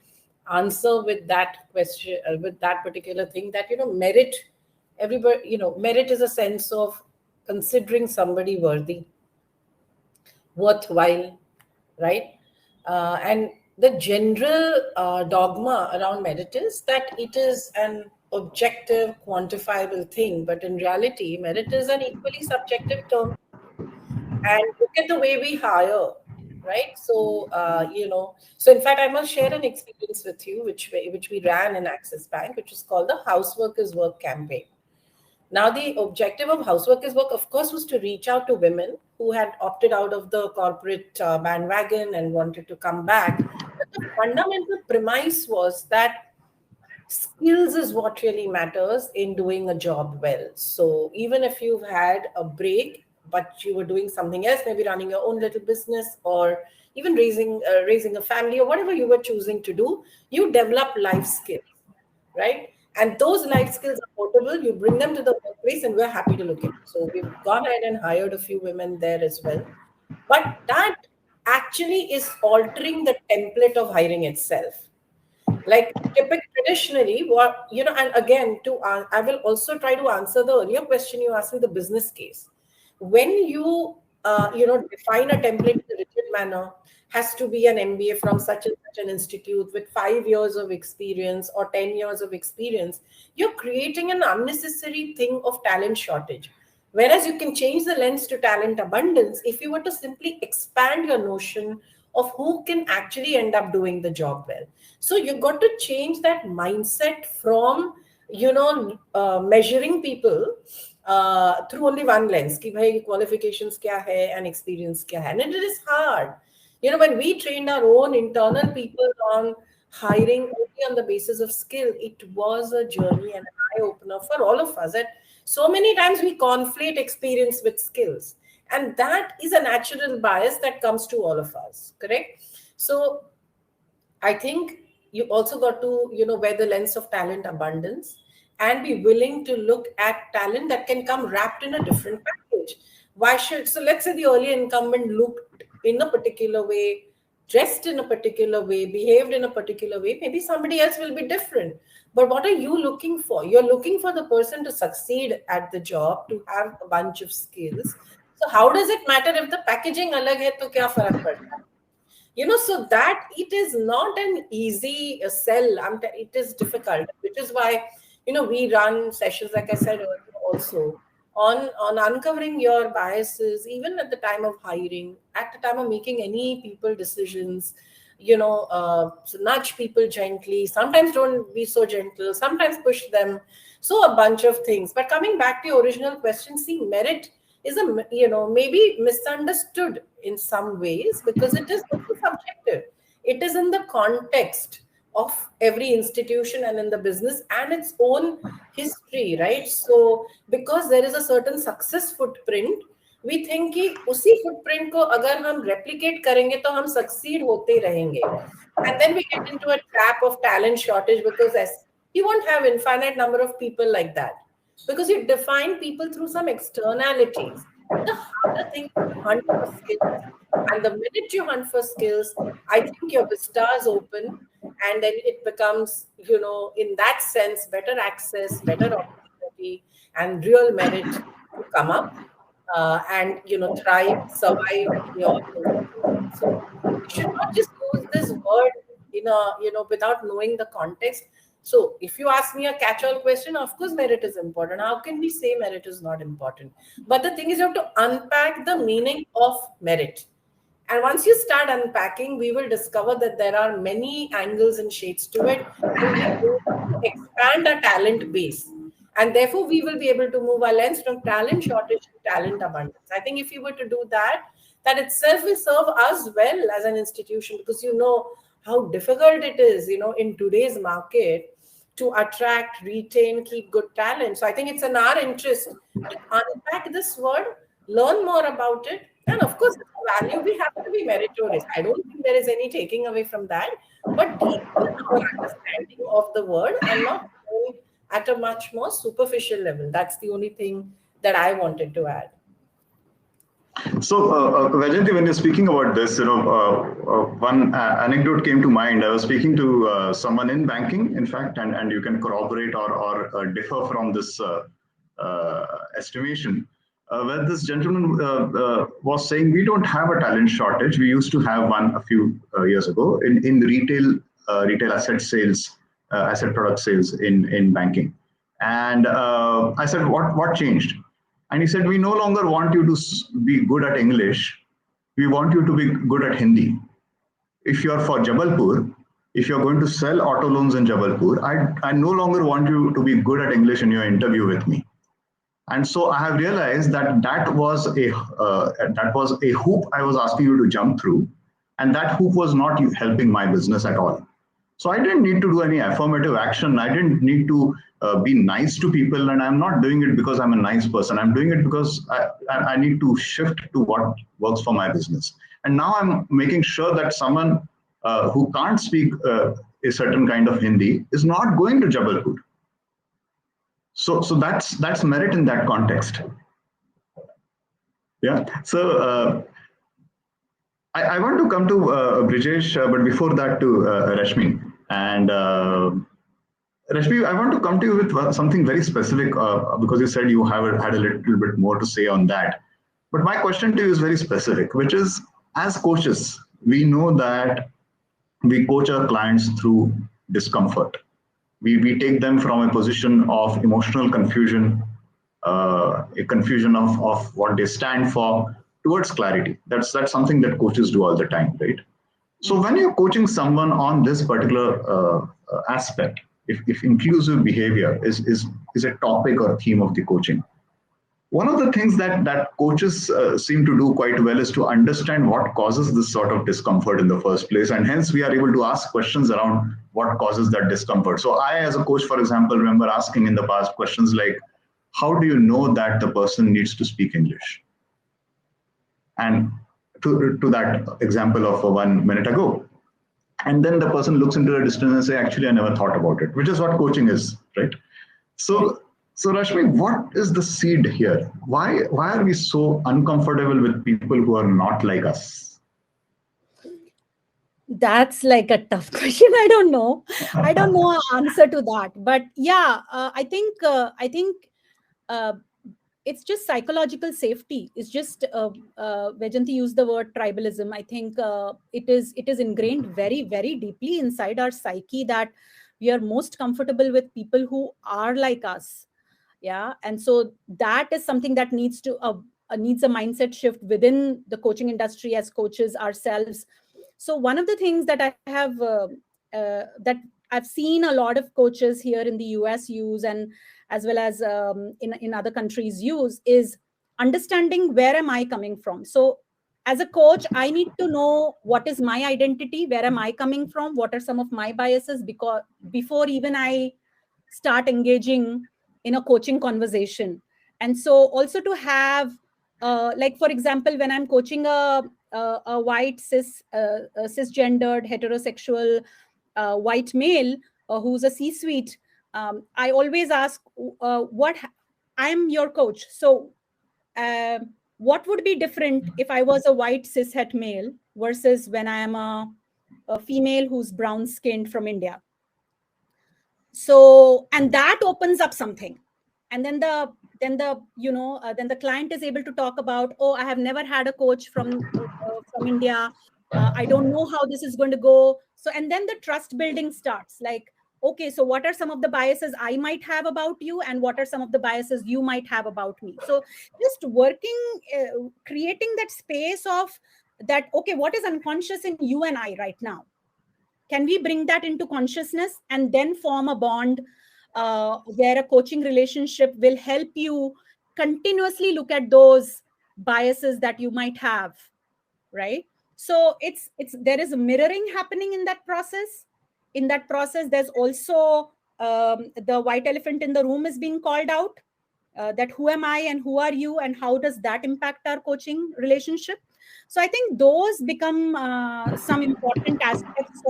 answer with that question, with that particular thing, that, merit, everybody, merit is a sense of considering somebody worthy, worthwhile, right? And the general dogma around merit is that it is an objective, quantifiable thing, but in reality, merit is an equally subjective term. And look at the way we hire, right? So, so in fact, I must share an experience with you, which we ran in Axis Bank, which is called the Housework is Work campaign. Now, the objective of Housework is Work, of course, was to reach out to women who had opted out of the corporate bandwagon and wanted to come back. But the fundamental premise was that skills is what really matters in doing a job well. So even if you've had a break, but you were doing something else, maybe running your own little business or even raising a family or whatever you were choosing to do, you develop life skills, right? And those life skills are portable. You bring them to the workplace and we're happy to look at it. So we've gone ahead and hired a few women there as well. But that actually is altering the template of hiring itself. Like traditionally, and again, I will also try to answer the earlier question you asked me, the business case. When you, define a template in a rigid manner, has to be an MBA from such and such an institute with 5 years of experience or 10 years of experience, you're creating an unnecessary thing of talent shortage. Whereas you can change the lens to talent abundance if you were to simply expand your notion of who can actually end up doing the job well. So you've got to change that mindset from, measuring people through only one lens, ki bhai qualifications kya hai and experience kya hai. And it is hard. When we trained our own internal people on hiring only on the basis of skill, it was a journey and an eye-opener for all of us. That so many times we conflate experience with skills. And that is a natural bias that comes to all of us, correct? So I think you also got to, wear the lens of talent abundance and be willing to look at talent that can come wrapped in a different package. So let's say the early incumbent looked in a particular way, dressed in a particular way, behaved in a particular way, maybe somebody else will be different. But what are you looking for? You're looking for the person to succeed at the job, to have a bunch of skills. So how does it matter if the packaging alag hai, to kya farak padta? So that it is not an easy sell. It is difficult, which is why, we run sessions, like I said earlier also, on uncovering your biases, even at the time of hiring, at the time of making any people decisions, so nudge people gently, sometimes don't be so gentle, sometimes push them. So a bunch of things. But coming back to your original question, see, merit is maybe misunderstood in some ways because it is also subjective. It is in the context of every institution and in the business and its own history, right? So because there is a certain success footprint, we think कि उसी footprint को अगर हम replicate करेंगे तो हम succeed होते रहेंगे. And then we get into a trap of talent shortage because you won't have infinite number of people like that. Because you define people through some externalities. The harder thing is to hunt for skills. And the minute you hunt for skills, I think your vistas open and then it becomes, in that sense, better access, better opportunity opportunity and real merit to come up and thrive, survive in your organization. So you should not just use this word without knowing the context. So if you ask me a catch-all question, of course merit is important. How can we say merit is not important? But the thing is, you have to unpack the meaning of merit. And once you start unpacking, we will discover that there are many angles and shades to it. And we will expand our talent base. And therefore, we will be able to move our lens from talent shortage to talent abundance. I think if you were to do that, that itself will serve us well as an institution, because you know how difficult it is, in today's market to attract, retain, keep good talent. So I think it's in our interest to unpack this word, learn more about it. And of course, the value, we have to be meritorious. I don't think there is any taking away from that, but deepen our understanding of the word and not going at a much more superficial level. That's the only thing that I wanted to add.
So, Vajanti, when you're speaking about this, one anecdote came to mind. I was speaking to someone in banking, in fact, and you can corroborate or differ from this estimation, where this gentleman was saying, we don't have a talent shortage. We used to have one a few years ago in retail asset sales, asset product sales in banking. And I said, what changed? And he said, we no longer want you to be good at English. We want you to be good at Hindi. If you're for Jabalpur, if you're going to sell auto loans in Jabalpur, I no longer want you to be good at English in your interview with me. And so I have realized that was a hoop I was asking you to jump through. And that hoop was not helping my business at all. So I didn't need to do any affirmative action. I didn't need to be nice to people. And I'm not doing it because I'm a nice person. I'm doing it because I need to shift to what works for my business. And now I'm making sure that someone who can't speak a certain kind of Hindi is not going to Jabalpur. So that's merit in that context. Yeah. So I want to come to Brijesh, but before that to Rashmi. And Rashmi, I want to come to you with something very specific because you said you have had a little bit more to say on that. But my question to you is very specific, which is, as coaches, we know that we coach our clients through discomfort. We take them from a position of emotional confusion, a confusion of what they stand for, towards clarity. That's something that coaches do all the time, right? So when you're coaching someone on this particular aspect, if inclusive behavior is a topic or theme of the coaching, one of the things that coaches seem to do quite well is to understand what causes this sort of discomfort in the first place. And hence we are able to ask questions around what causes that discomfort. So I, as a coach, for example, remember asking in the past questions like, how do you know that the person needs to speak English? And to that example of 1 minute ago. And then the person looks into the distance and say, actually, I never thought about it, which is what coaching is, right? So Rashmi, what is the seed here? Why are we so uncomfortable with people who are not like us?
That's like a tough question. I don't know an answer to that. But yeah, I think it's just psychological safety. It's just Vajanti used the word tribalism. I think it is ingrained very, very deeply inside our psyche that we are most comfortable with people who are like us. Yeah, and so that is something that needs a mindset shift within the coaching industry as coaches ourselves. So one of the things that I have that I've seen a lot of coaches here in the US use, and as well as in other countries use, is understanding where am I coming from. So as a coach, I need to know what is my identity, where am I coming from, what are some of my biases, because before even I start engaging in a coaching conversation. And so also to have, like for example, when I'm coaching a white cisgendered heterosexual white male who's a C-suite, I always ask, I'm your coach. So what would be different if I was a white cishet male versus when I am a female who's brown skinned from India? So, and that opens up something. and then the client is able to talk about, oh, I have never had a coach from India. I don't know how this is going to go. So, and then the trust building starts, like, okay, so what are some of the biases I might have about you, and what are some of the biases you might have about me? So just working, creating that space of that, okay, what is unconscious in you and I right now? Can we bring that into consciousness and then form a bond where a coaching relationship will help you continuously look at those biases that you might have, right? So it's there is a mirroring happening in that process. In that process, there's also the white elephant in the room is being called out, that who am I and who are you, and how does that impact our coaching relationship? So I think those become some important aspects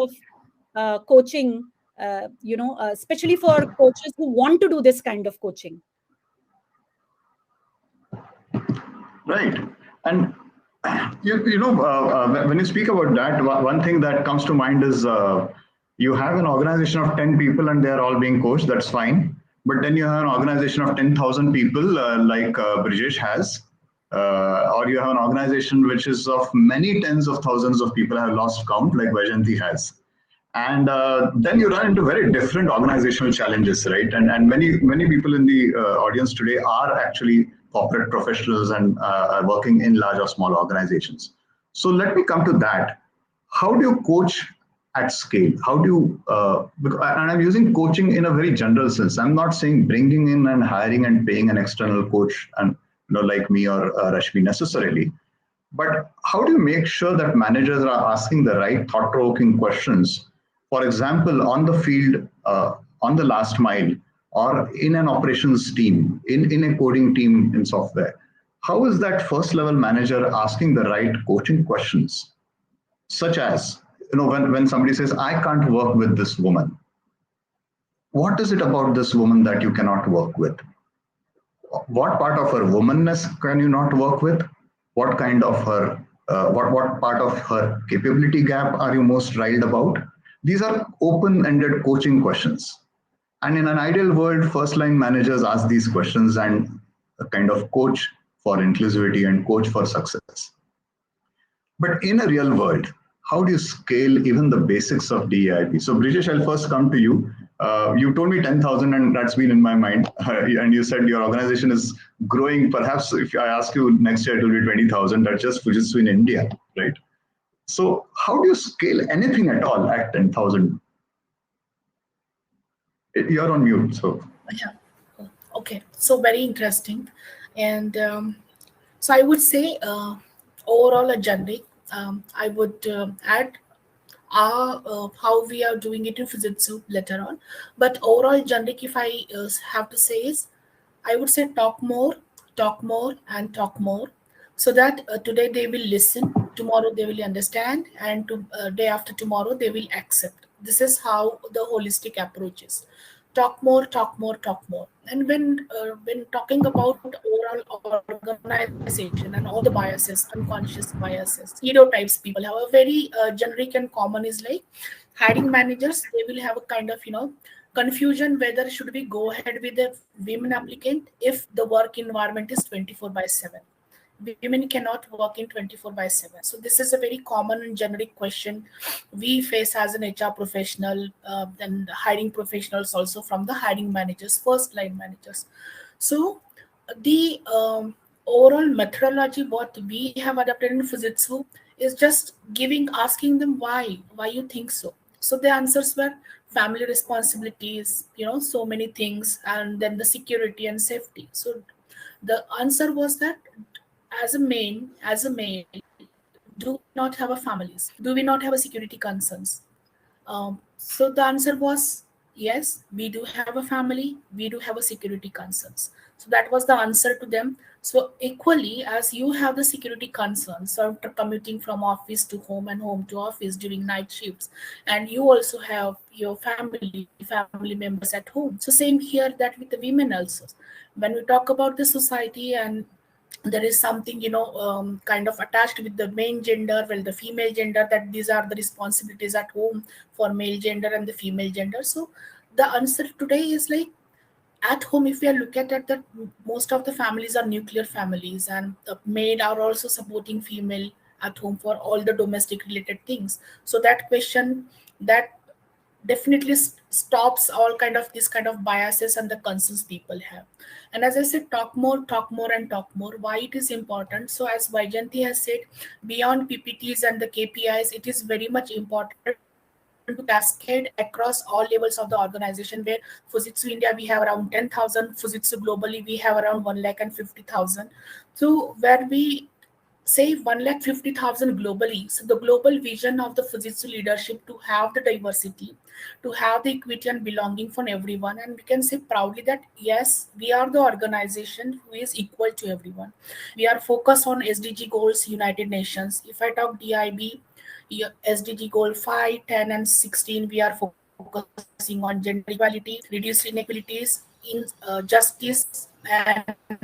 of coaching, especially for coaches who want to do this kind of coaching.
Right. And when you speak about that, one thing that comes to mind is you have an organization of 10 people and they're all being coached. That's fine. But then you have an organization of 10,000 people like Brijesh has, or you have an organization which is of many tens of thousands of people, have lost count, like Vajanti has. And then you run into very different organizational challenges, right? And many people in the audience today are actually corporate professionals and are working in large or small organizations. So let me come to that. How do you coach at scale? How do you, and I'm using coaching in a very general sense. I'm not saying bringing in and hiring and paying an external coach and like me or Rashmi necessarily, but how do you make sure that managers are asking the right thought-provoking questions? For example, on the field, on the last mile, or in an operations team, in a coding team in software, how is that first level manager asking the right coaching questions? Such as, when somebody says, I can't work with this woman. What is it about this woman that you cannot work with? What part of her womanness can you not work with? What kind of her, what part of her capability gap are you most riled about? These are open-ended coaching questions. And in an ideal world, first-line managers ask these questions and kind of coach for inclusivity and coach for success. But in a real world, how do you scale even the basics of DEIB? So Brijesh, I'll first come to you. You told me 10,000 and that's been in my mind. And you said your organization is growing. Perhaps if I ask you next year, it will be 20,000. That's just Fujitsu in India, right? So how do you scale anything at all at 10,000? You're on mute, so.
Yeah, okay, so very interesting. And so I would say overall a generic, I would add how we are doing it in Fujitsu later on. But overall generic, if I have to say is, I would say talk more, and talk more. So that today they will listen, tomorrow they will understand, and day after tomorrow they will accept. This is how the holistic approach is. Talk more, and when talking about overall organization and all the biases, unconscious biases, stereotypes people have, a very generic and common is like hiring managers, they will have a kind of confusion whether should we go ahead with a women applicant if the work environment is 24/7. Women cannot work in 24/7. So this is a very common and generic question we face as an HR professional, and hiring professionals also, from the hiring managers, first line managers. So the overall methodology what we have adopted in Fujitsu is just asking them why you think so. So the answers were family responsibilities, so many things, and then the security and safety. So the answer was that as a male, do we not have a families? Do we not have a security concerns? So the answer was yes, we do have a family, we do have a security concerns. So that was the answer to them. So equally, as you have the security concerns, so commuting from office to home and home to office during night shifts, and you also have your family members at home. So same here that with the women also. When we talk about the society and there is something kind of attached with the main gender, well, the female gender, that these are the responsibilities at home for male gender and the female gender. So the answer today is like, at home, if we are looking at that, most of the families are nuclear families, and the maid are also supporting female at home for all the domestic related things. So that question, that definitely stops all kind of this kind of biases and the concerns people have. And as I said, talk more, talk more, and talk more. Why it is important? So as Vaijanti has said, beyond PPTs and the KPIs, it is very much important to cascade across all levels of the organization, where Fujitsu India we have around 10,000, Fujitsu globally we have around 150,000. So where we say 150,000 globally, so the global vision of the Fujitsu leadership to have the diversity, to have the equity and belonging for everyone, and we can say proudly that yes, we are the organization who is equal to everyone. We are focused on SDG goals, United Nations. If I talk DIB, SDG goal 5, 10, and 16, we are focusing on gender equality, reduce inequalities in justice and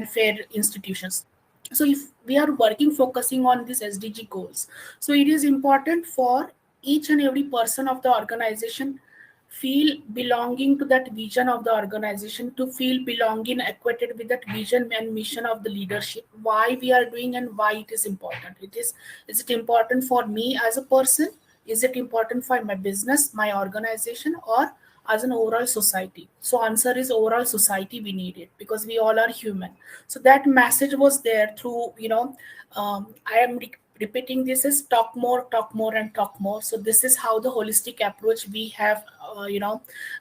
fair institutions. So if we are working focusing on these SDG goals, so it is important for each and every person of the organization feel belonging to that vision of the organization, to feel belonging equated with that vision and mission of the leadership, why we are doing and why it is important. Is it important for me as a person? Is it important for my business, my organization, or as an overall society? So answer is overall society, we need it because we all are human. So that message was there through, I am repeating this is talk more, and talk more. So this is how the holistic approach we have,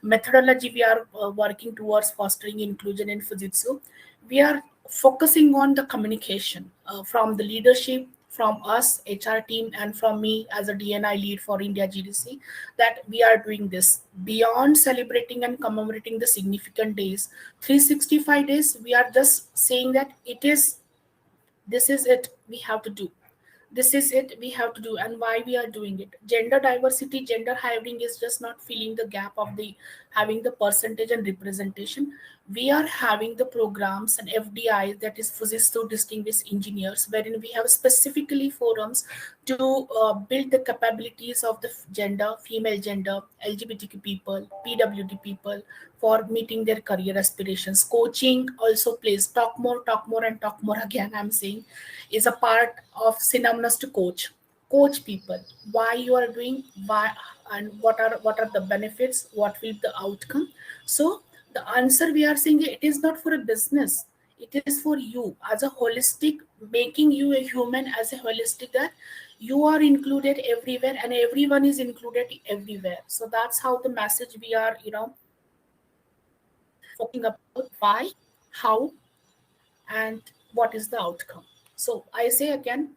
methodology we are working towards fostering inclusion in Fujitsu. We are focusing on the communication from the leadership, from us HR team, and from me as a DNI lead for India GDC, that we are doing this beyond celebrating and commemorating the significant days. 365 days, we are just saying that this is it we have to do. This is it we have to do, and why we are doing it. Gender diversity, gender hiring is just not filling the gap of the having the percentage and representation. We are having the programs and FDI, that is Fujitsu Distinguished Engineers, wherein we have specifically forums to build the capabilities of the gender, female gender, LGBTQ people, PWD people, for meeting their career aspirations. Coaching also plays. Talk more, and talk more. Again, I'm saying, is a part of synonymous to coach. Coach people. Why you are doing, why, and what are the benefits? What will be the outcome? So the answer we are saying, it is not for a business. It is for you as a holistic, making you a human as a holistic, that you are included everywhere and everyone is included everywhere. So that's how the message we are, talking about why, how, and what is the outcome. So I say again,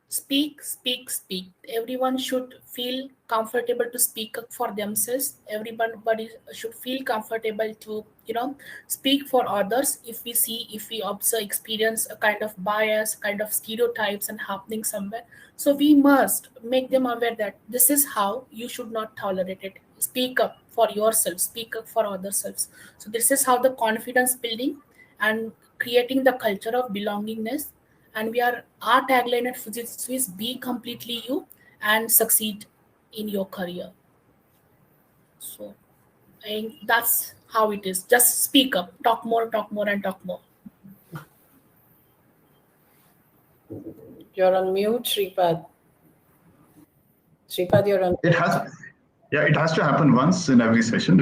speak, speak, speak. Everyone should feel comfortable to speak up for themselves. Everybody should feel comfortable to, speak for others. If we observe, experience a kind of bias, kind of stereotypes and happening somewhere, so we must make them aware that this is how you should not tolerate it. Speak up for yourself, speak up for other selves. So this is how the confidence building and creating the culture of belongingness. And our tagline at Fujitsu is be completely you and succeed in your career. So that's how it is. Just speak up, talk more, and talk more.
You're on mute, Shripad. Shripad, you're on.
It has to happen once in every session.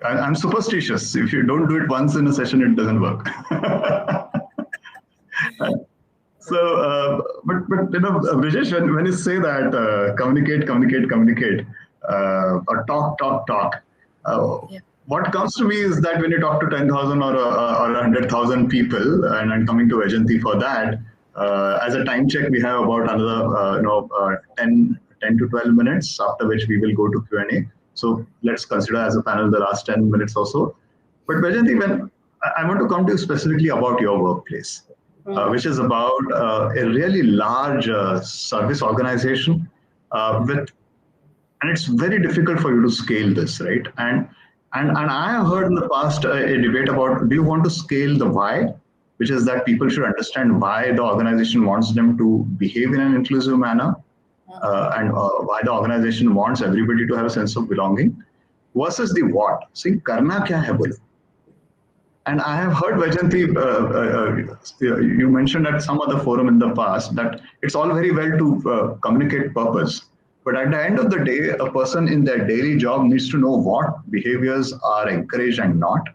I'm superstitious. If you don't do it once in a session, it doesn't work. So, but Brijesh, when you say that communicate, or talk, what comes to me is that when you talk to 10,000 or 100,000 people, and I'm coming to Vaijanti for that, as a time check, we have about another 10 to 12 minutes, after which we will go to Q&A. So let's consider as a panel the last 10 minutes or so. But Vaijanti, when I want to come to you specifically about your workplace, which is about a really large service organization and it's very difficult for you to scale this, right? And I have heard in the past a debate about, do you want to scale the why, which is that people should understand why the organization wants them to behave in an inclusive manner, and why the organization wants everybody to have a sense of belonging, versus the what. See, karna kya hai bolo. And I have heard Vajanti, you mentioned at some other forum in the past that it's all very well to communicate purpose. But at the end of the day, a person in their daily job needs to know what behaviors are encouraged and not.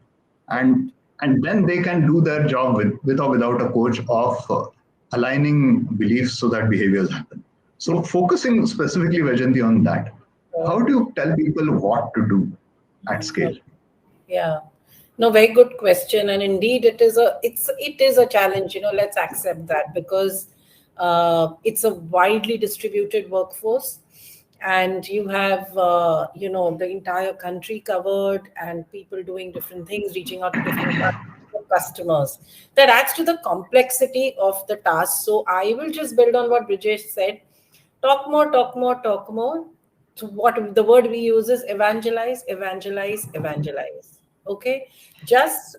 And then they can do their job with or without a coach of aligning beliefs so that behaviors happen. So focusing specifically, Vajanti, on that, how do you tell people what to do at scale?
Yeah. No, very good question. And indeed, it is a challenge. Let's accept that, because it's a widely distributed workforce, and you have the entire country covered, and people doing different things, reaching out to different customers. That adds to the complexity of the task. So I will just build on what Brijesh said. Talk more, talk more, talk more. So what the word we use is evangelize, evangelize, evangelize. Okay,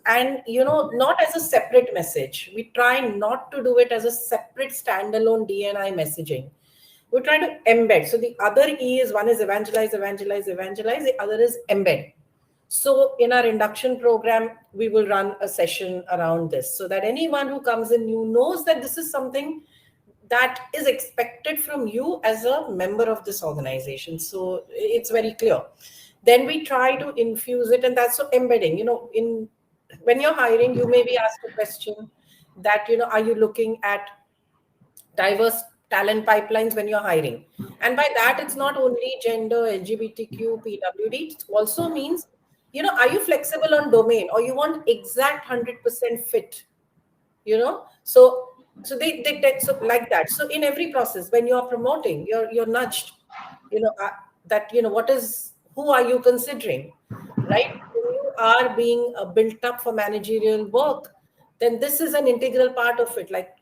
and not as a separate message. We try not to do it as a separate standalone D&I messaging. We try to embed. So the other E is, one is evangelize, evangelize, evangelize. The other is embed. So in our induction program, we will run a session around this, so that anyone who comes in new knows that this is something that is expected from you as a member of this organization. So it's very clear. Then we try to infuse it, and that's so embedding. When you're hiring, you may be asked a question that, are you looking at diverse talent pipelines when you're hiring? And by that, it's not only gender, LGBTQ, PWD. It also means, are you flexible on domain, or you want exact 100% fit? So they so like that. So in every process, when you are promoting, you're nudged, that who are you considering, right? When you are being built up for managerial work, then this is an integral part of it. Like,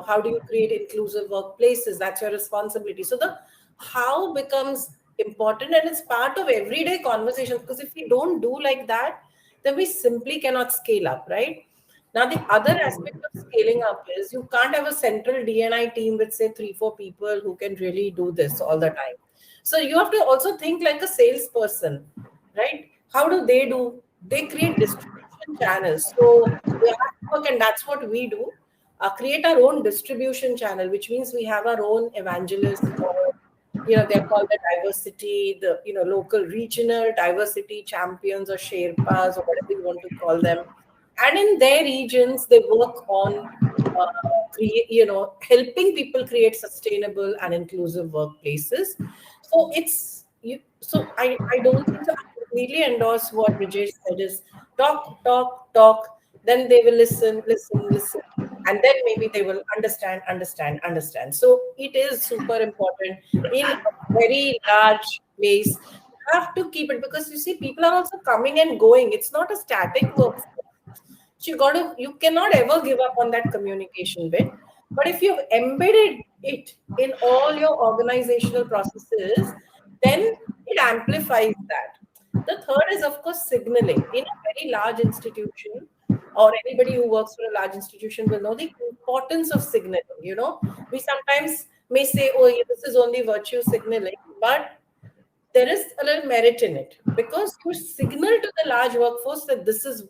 how do you create inclusive workplaces? That's your responsibility. So the how becomes important, and it's part of everyday conversations, because if we don't do like that, then we simply cannot scale up, right? Now, the other aspect of scaling up is you can't have a central D&I team with, say, 3-4 people who can really do this all the time. So you have to also think like a salesperson, right? How do? They create distribution channels. So we have to work, and that's what we do. Create our own distribution channel, which means we have our own evangelists, or they're called the diversity, the local regional diversity champions, or Sherpas, or whatever you want to call them. And in their regions, they work on helping people create sustainable and inclusive workplaces. So I don't think so. I completely endorse what Brijesh said is talk, talk, talk. Then they will listen, and then maybe they will understand. So it is super important in a very large place. You have to keep it, because you see, people are also coming and going. It's not a static work. So you cannot ever give up on that communication bit. But if you've embedded it in all your organizational processes, then it amplifies that. The third is, of course, signaling. In a very large institution, or anybody who works for a large institution will know the importance of signaling. We sometimes may say, oh, this is only virtue signaling, but there is a little merit in it, because you signal to the large workforce that this is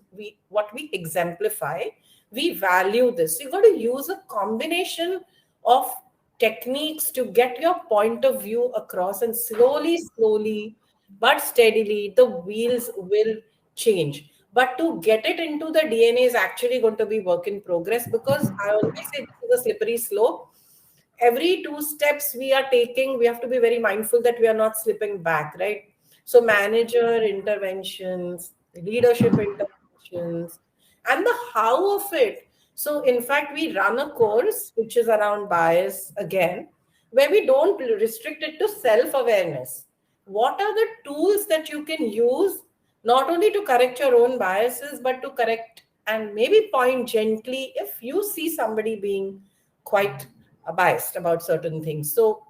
what we exemplify. We value this. You've got to use a combination of techniques to get your point of view across, and slowly, but steadily, the wheels will change. But to get it into the DNA is actually going to be work in progress, because I always say this is a slippery slope. Every 2 steps we are taking, we have to be very mindful that we are not slipping back, right? So manager interventions, leadership interventions, and the how of it. So in fact, we run a course which is around bias again, where we don't restrict it to self-awareness. What are the tools that you can use, not only to correct your own biases, but to correct and maybe point gently if you see somebody being quite biased about certain things. So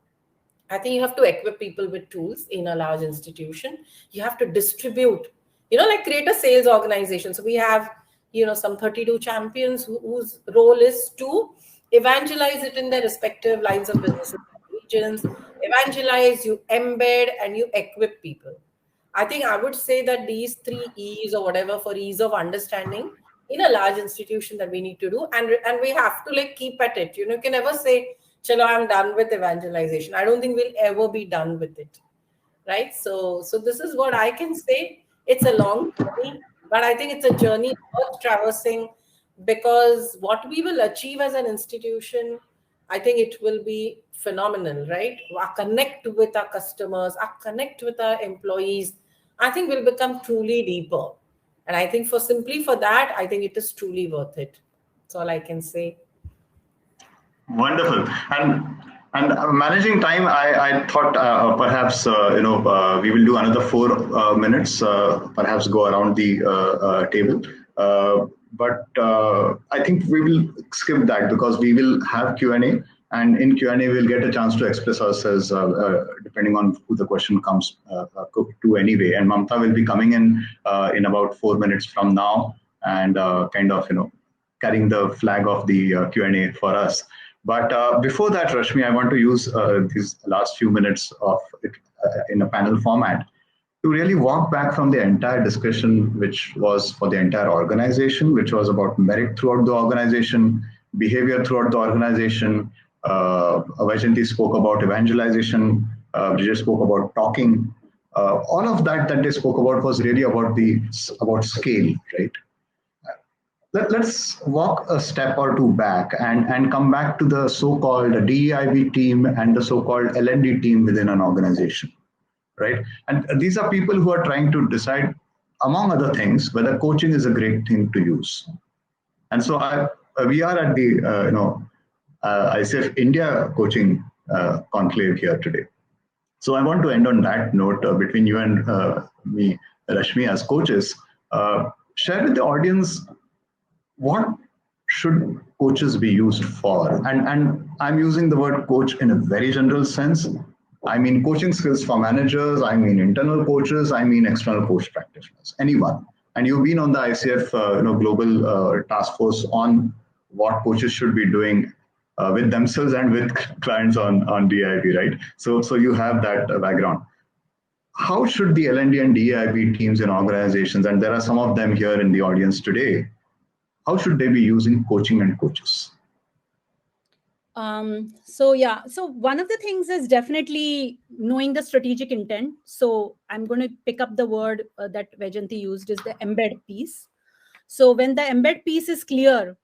I think you have to equip people with tools in a large institution. You have to distribute, like create a sales organization. So we have, some 32 champions whose role is to evangelize it in their respective lines of business and regions. Evangelize, you embed, and you equip people. I think I would say that these 3 E's, or whatever, for ease of understanding, in a large institution that we need to do, and we have to like keep at it. You can never say, "Chalo, I'm done with evangelization." I don't think we'll ever be done with it, right? So this is what I can say. It's a long journey, but I think it's a journey worth traversing, because what we will achieve as an institution, I think it will be phenomenal, right? Our connect with our customers, our connect with our employees, I think will become truly deeper. And I think simply for that, I think it is truly worth it. That's all I can say.
Wonderful. And managing time, I thought perhaps we will do another 4 minutes, perhaps go around the table. But I think we will skip that because we will have Q&A, and in Q&A we'll get a chance to express ourselves depending on who the question comes to anyway. And Mamta will be coming in about 4 minutes from now, and kind of carrying the flag of the Q&A for us. But before that, Rashmi, I want to use these last few minutes of it in a panel format to really walk back from the entire discussion, which was for the entire organization, which was about merit throughout the organization, behavior throughout the organization. Vaijanti spoke about evangelization. Brijesh spoke about talking. All of that they spoke about was really about scale, right? Let's walk a step or two back and come back to the so-called DEIB team and the so-called L&D team within an organization, right? And these are people who are trying to decide, among other things, whether coaching is a great thing to use. And so we are at the ICF India coaching conclave here today. So I want to end on that note between you and me, Rashmi, as coaches. Share with the audience, what should coaches be used for? And I'm using the word coach in a very general sense. I mean coaching skills for managers, I mean internal coaches, I mean external coach practitioners, anyone. And you've been on the ICF global task force on what coaches should be doing with themselves and with clients on DEIB, right? So you have that background. How should the L&D and DEIB teams in organizations, and there are some of them here in the audience today, how should they be using coaching and coaches?
So one of the things is definitely knowing the strategic intent. So I'm going to pick up the word that Vaijanti used, is the embed piece. So when the embed piece is clear,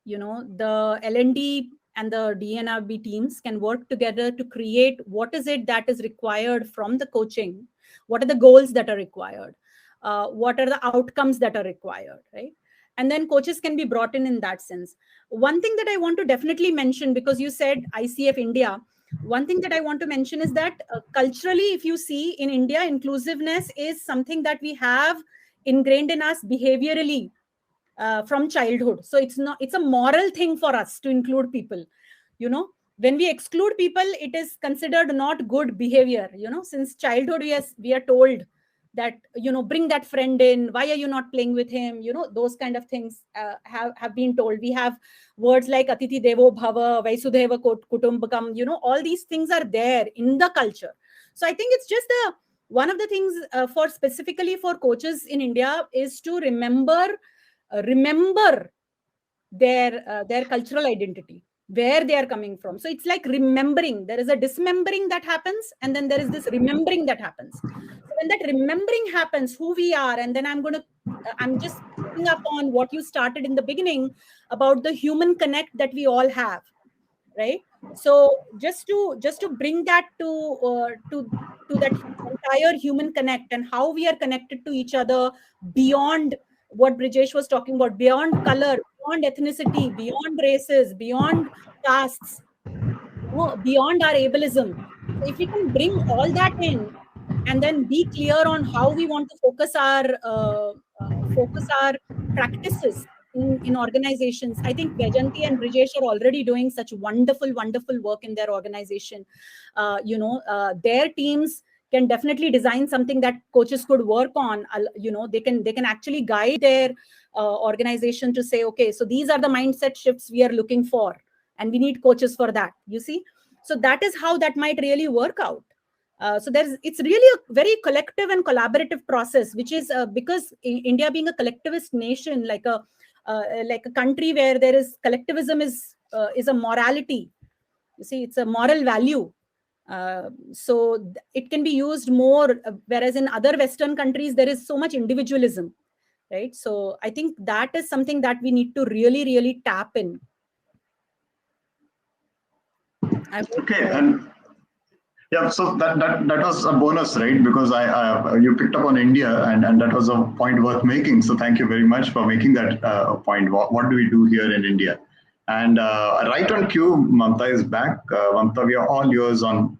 the L&D and the DNRB teams can work together to create what is it that is required from the coaching, what are the goals that are required, what are the outcomes that are required, right? And then coaches can be brought in that sense. One thing that I want to definitely mention, because you said ICF India, one thing that I want to mention is that culturally, if you see in India, inclusiveness is something that we have ingrained in us behaviorally from childhood. So it's a moral thing for us to include people. When we exclude people, it is considered not good behavior. Since childhood, we are told that, bring that friend in, why are you not playing with him? Those kind of things have been told. We have words like Atithi Devo Bhava, Vaisudheva Kutumbakam, all these things are there in the culture. So I think it's just one of the things specifically for coaches in India is to remember their cultural identity, where they are coming from. So it's like remembering. There is a dismembering that happens, and then there is this remembering that happens. So when that remembering happens, who we are, and then I'm just picking up on what you started in the beginning about the human connect that we all have, right? So just to bring that to that entire human connect and how we are connected to each other beyond what Brijesh was talking about, beyond color, beyond ethnicity, beyond races, beyond castes, beyond our ableism. So if we can bring all that in and then be clear on how we want to focus our practices in organizations. I think Vaijanti and Brijesh are already doing such wonderful work in their organization. Their teams can definitely design something that coaches could work on. They can actually guide their organization to say, okay, so these are the mindset shifts we are looking for, and we need coaches for that. You see, so that is how that might really work out. So it's really a very collective and collaborative process, which is because India being a collectivist nation, like a like a country where there is collectivism is a morality. You see, it's a moral value. So it can be used more, whereas in other Western countries, there is so much individualism, right? So I think that is something that we need to really, really tap in.
Okay, and yeah, so that was a bonus, right? Because you picked up on India, and that was a point worth making. So thank you very much for making that point. What do we do here in India? And right on cue, Mamta is back. Mamta, we are all yours on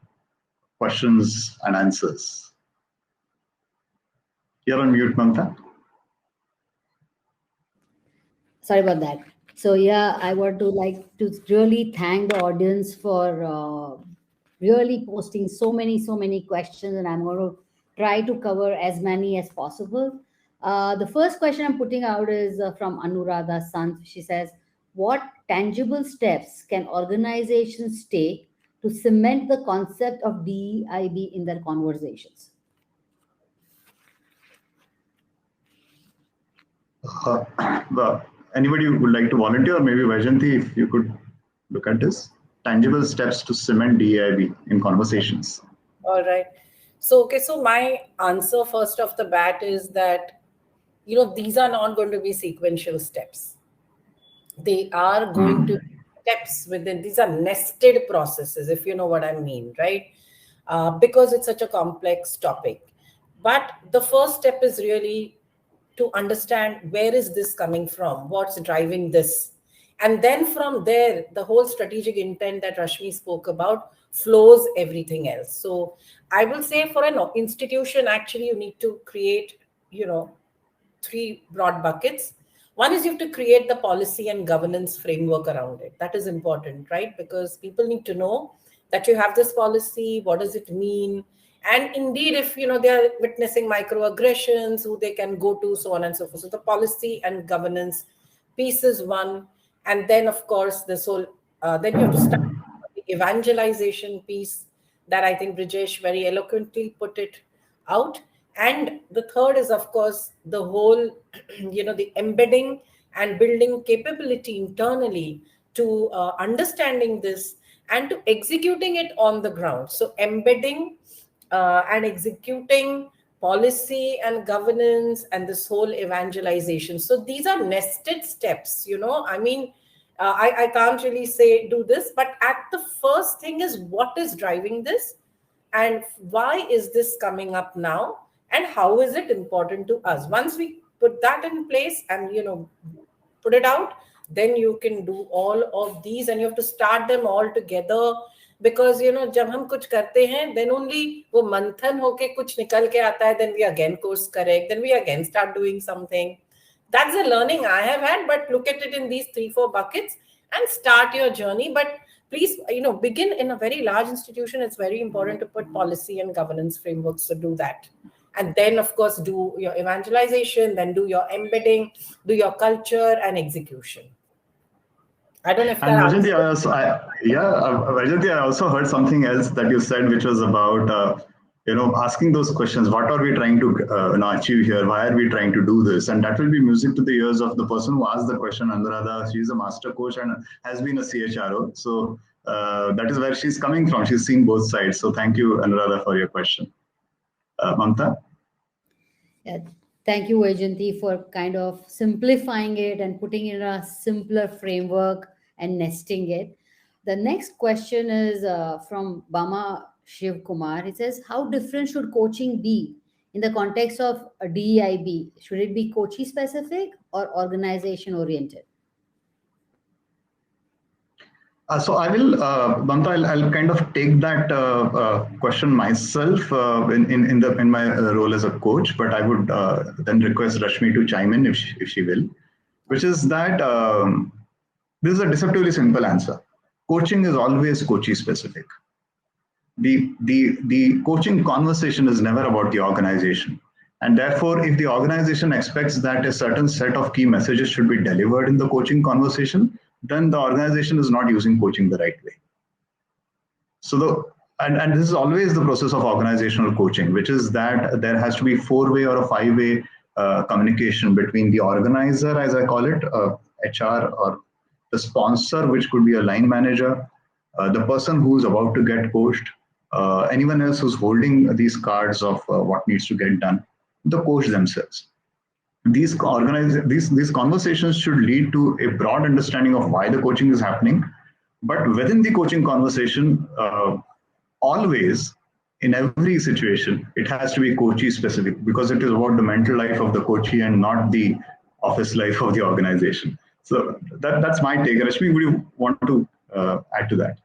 questions and answers. You're on mute, Mamta.
Sorry about that. So yeah, I would like to really thank the audience for really posting so many questions, and I'm going to try to cover as many as possible. The first question I'm putting out is from Anuradha Sant. She says, what tangible steps can organizations take to cement the concept of DEIB in their conversations?
Anybody would like to volunteer? Maybe Vaijanti, if you could look at this. Tangible steps to cement DEIB in conversations.
All right. So my answer first off the bat is that, these are not going to be sequential steps. They are going to be steps within, these are nested processes, if you know what I mean, right? Because it's such a complex topic. But the first step is really to understand, where is this coming from? What's driving this? And then from there, the whole strategic intent that Rashmi spoke about flows everything else. So I will say, for an institution, actually, you need to create, 3 broad buckets. One is you have to create the policy and governance framework around it. That is important, right? Because people need to know that you have this policy, what does it mean? And indeed, if they are witnessing microaggressions, who they can go to, so on and so forth. So the policy and governance piece is one. And then, of course, this whole, then you have to start the evangelization piece that I think Brijesh very eloquently put it out. And the third is, of course, the whole, the embedding and building capability internally to understanding this and to executing it on the ground. So embedding and executing policy and governance and this whole evangelization. So these are nested steps, I mean, I can't really say do this, but at the first thing is, what is driving this and why is this coming up now and how is it important to us? Once we put that in place and, put it out, then you can do all of these and you have to start them all together. Because, जब हम कुछ करते हैं, then only वो मंथन होके कुछ निकल के आता है, then we again course correct, then we again start doing something. That's a learning I have had, but look at it in these 3-4 buckets and start your journey. But please, begin in a very large institution. It's very important to put policy and governance frameworks to do that. And then, of course, do your evangelization, then do your embedding, do your culture and execution. I don't know if that
Vaijanti, Vaijanti, I also heard something else that you said, which was about, asking those questions. What are we trying to achieve here? Why are we trying to do this? And that will be music to the ears of the person who asked the question, Anuradha. She's a master coach and has been a CHRO. So that is where she's coming from. She's seen both sides. So thank you, Anuradha, for your question. Mamta?
Yeah, thank you, Vaijanti, for kind of simplifying it and putting it in a simpler framework and nesting it. The next question is from Bama Shiv Kumar. It says, how different should coaching be in the context of a DEIB? Should it be coachee specific or organization oriented?
So I will, Mamta, I'll kind of take that question myself in my role as a coach, but I would then request Rashmi to chime in if she will, which is that this is a deceptively simple answer. Coaching is always coachee specific. The coaching conversation is never about the organization. And therefore, if the organization expects that a certain set of key messages should be delivered in the coaching conversation, then the organization is not using coaching the right way. So and this is always the process of organizational coaching, which is that there has to be 4-way or a 5-way communication between the organizer, as I call it, HR, or the sponsor, which could be a line manager, the person who's about to get coached, anyone else who's holding these cards of what needs to get done, the coach themselves. These conversations should lead to a broad understanding of why the coaching is happening. But within the coaching conversation, always, in every situation, it has to be coachee specific, because it is about the mental life of the coachee and not the office life of the organization. So that's my take. Rashmi, would you want to add to that?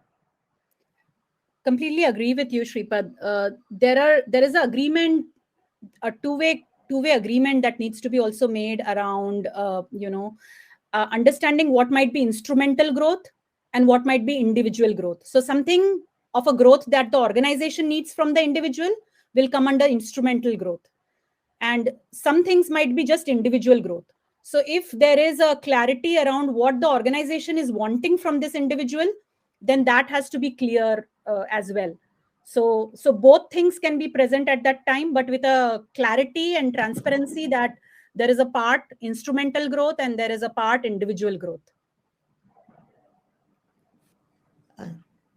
Completely agree with you, Shripad. There is an agreement, a two-way agreement that needs to be also made around, understanding what might be instrumental growth and what might be individual growth. So something of a growth that the organization needs from the individual will come under instrumental growth. And some things might be just individual growth. So if there is a clarity around what the organization is wanting from this individual, then that has to be clear as well. So both things can be present at that time, but with a clarity and transparency that there is a part instrumental growth and there is a part individual growth.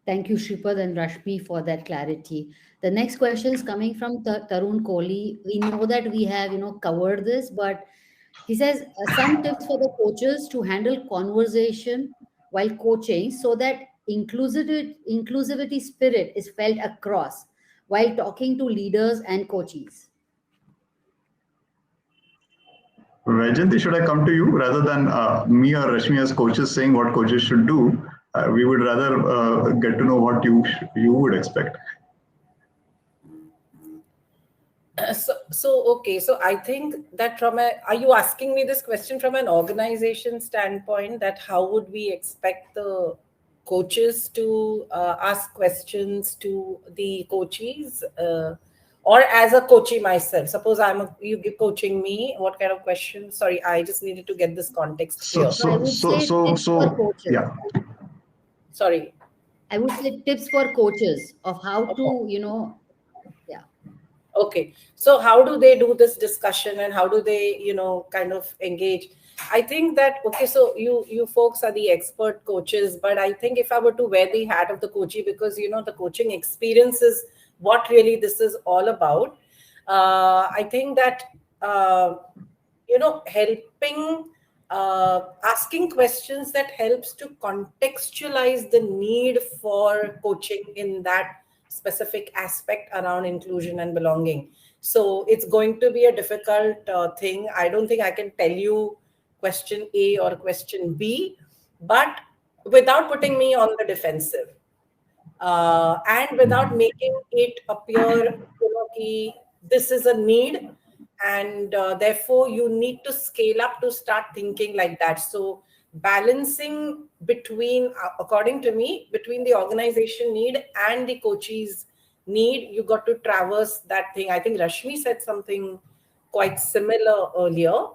Thank you, Shripad and Rashmi, for that clarity. The next question is coming from Tarun Kohli. We know that we have, covered this, but he says some tips for the coaches to handle conversation while coaching so that inclusivity spirit is felt across while talking to leaders and coaches.
Vajanti, should I come to you rather than me or Rashmi as coaches saying what coaches should do? We would rather get to know what you would expect.
So I think that are you asking me this question from an organization standpoint, that how would we expect the coaches to ask questions to the coachees, or as a coachee myself? Suppose you give coaching me, what kind of questions? Sorry, I just needed to get this context clear.
Yeah.
Sorry.
I would say tips for coaches of how to,
Okay. So how do they do this discussion and how do they, kind of engage? I think that, okay, so you folks are the expert coaches, but I think if I were to wear the hat of the coachee, because, the coaching experience is what really this is all about. I think that, helping, asking questions that helps to contextualize the need for coaching in that specific aspect around inclusion and belonging. So it's going to be a difficult thing. I don't think I can tell you question A or question B, but without putting me on the defensive and without making it appear, this is a need and therefore you need to scale up to start thinking like that. So balancing between, according to me, between the organization need and the coachee's need, you got to traverse that thing. I think Rashmi said something quite similar earlier,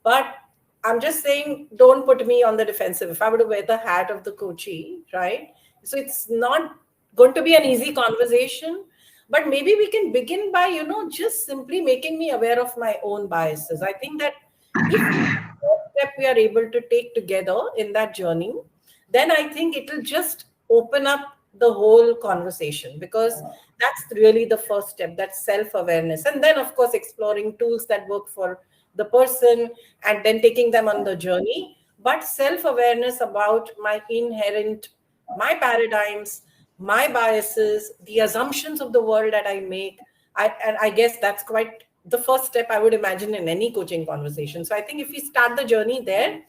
but I'm just saying, don't put me on the defensive. If I were to wear the hat of the coachee, right? So it's not going to be an easy conversation, but maybe we can begin by, just simply making me aware of my own biases. I think that if step we are able to take together in that journey, then I think it will just open up the whole conversation, because that's really the first step, that's self-awareness. And then, of course, exploring tools that work for the person and then taking them on the journey. But self-awareness about my paradigms, my biases, the assumptions of the world that I make. And I guess that's quite the first step I would imagine in any coaching conversation. So I think if we start the journey there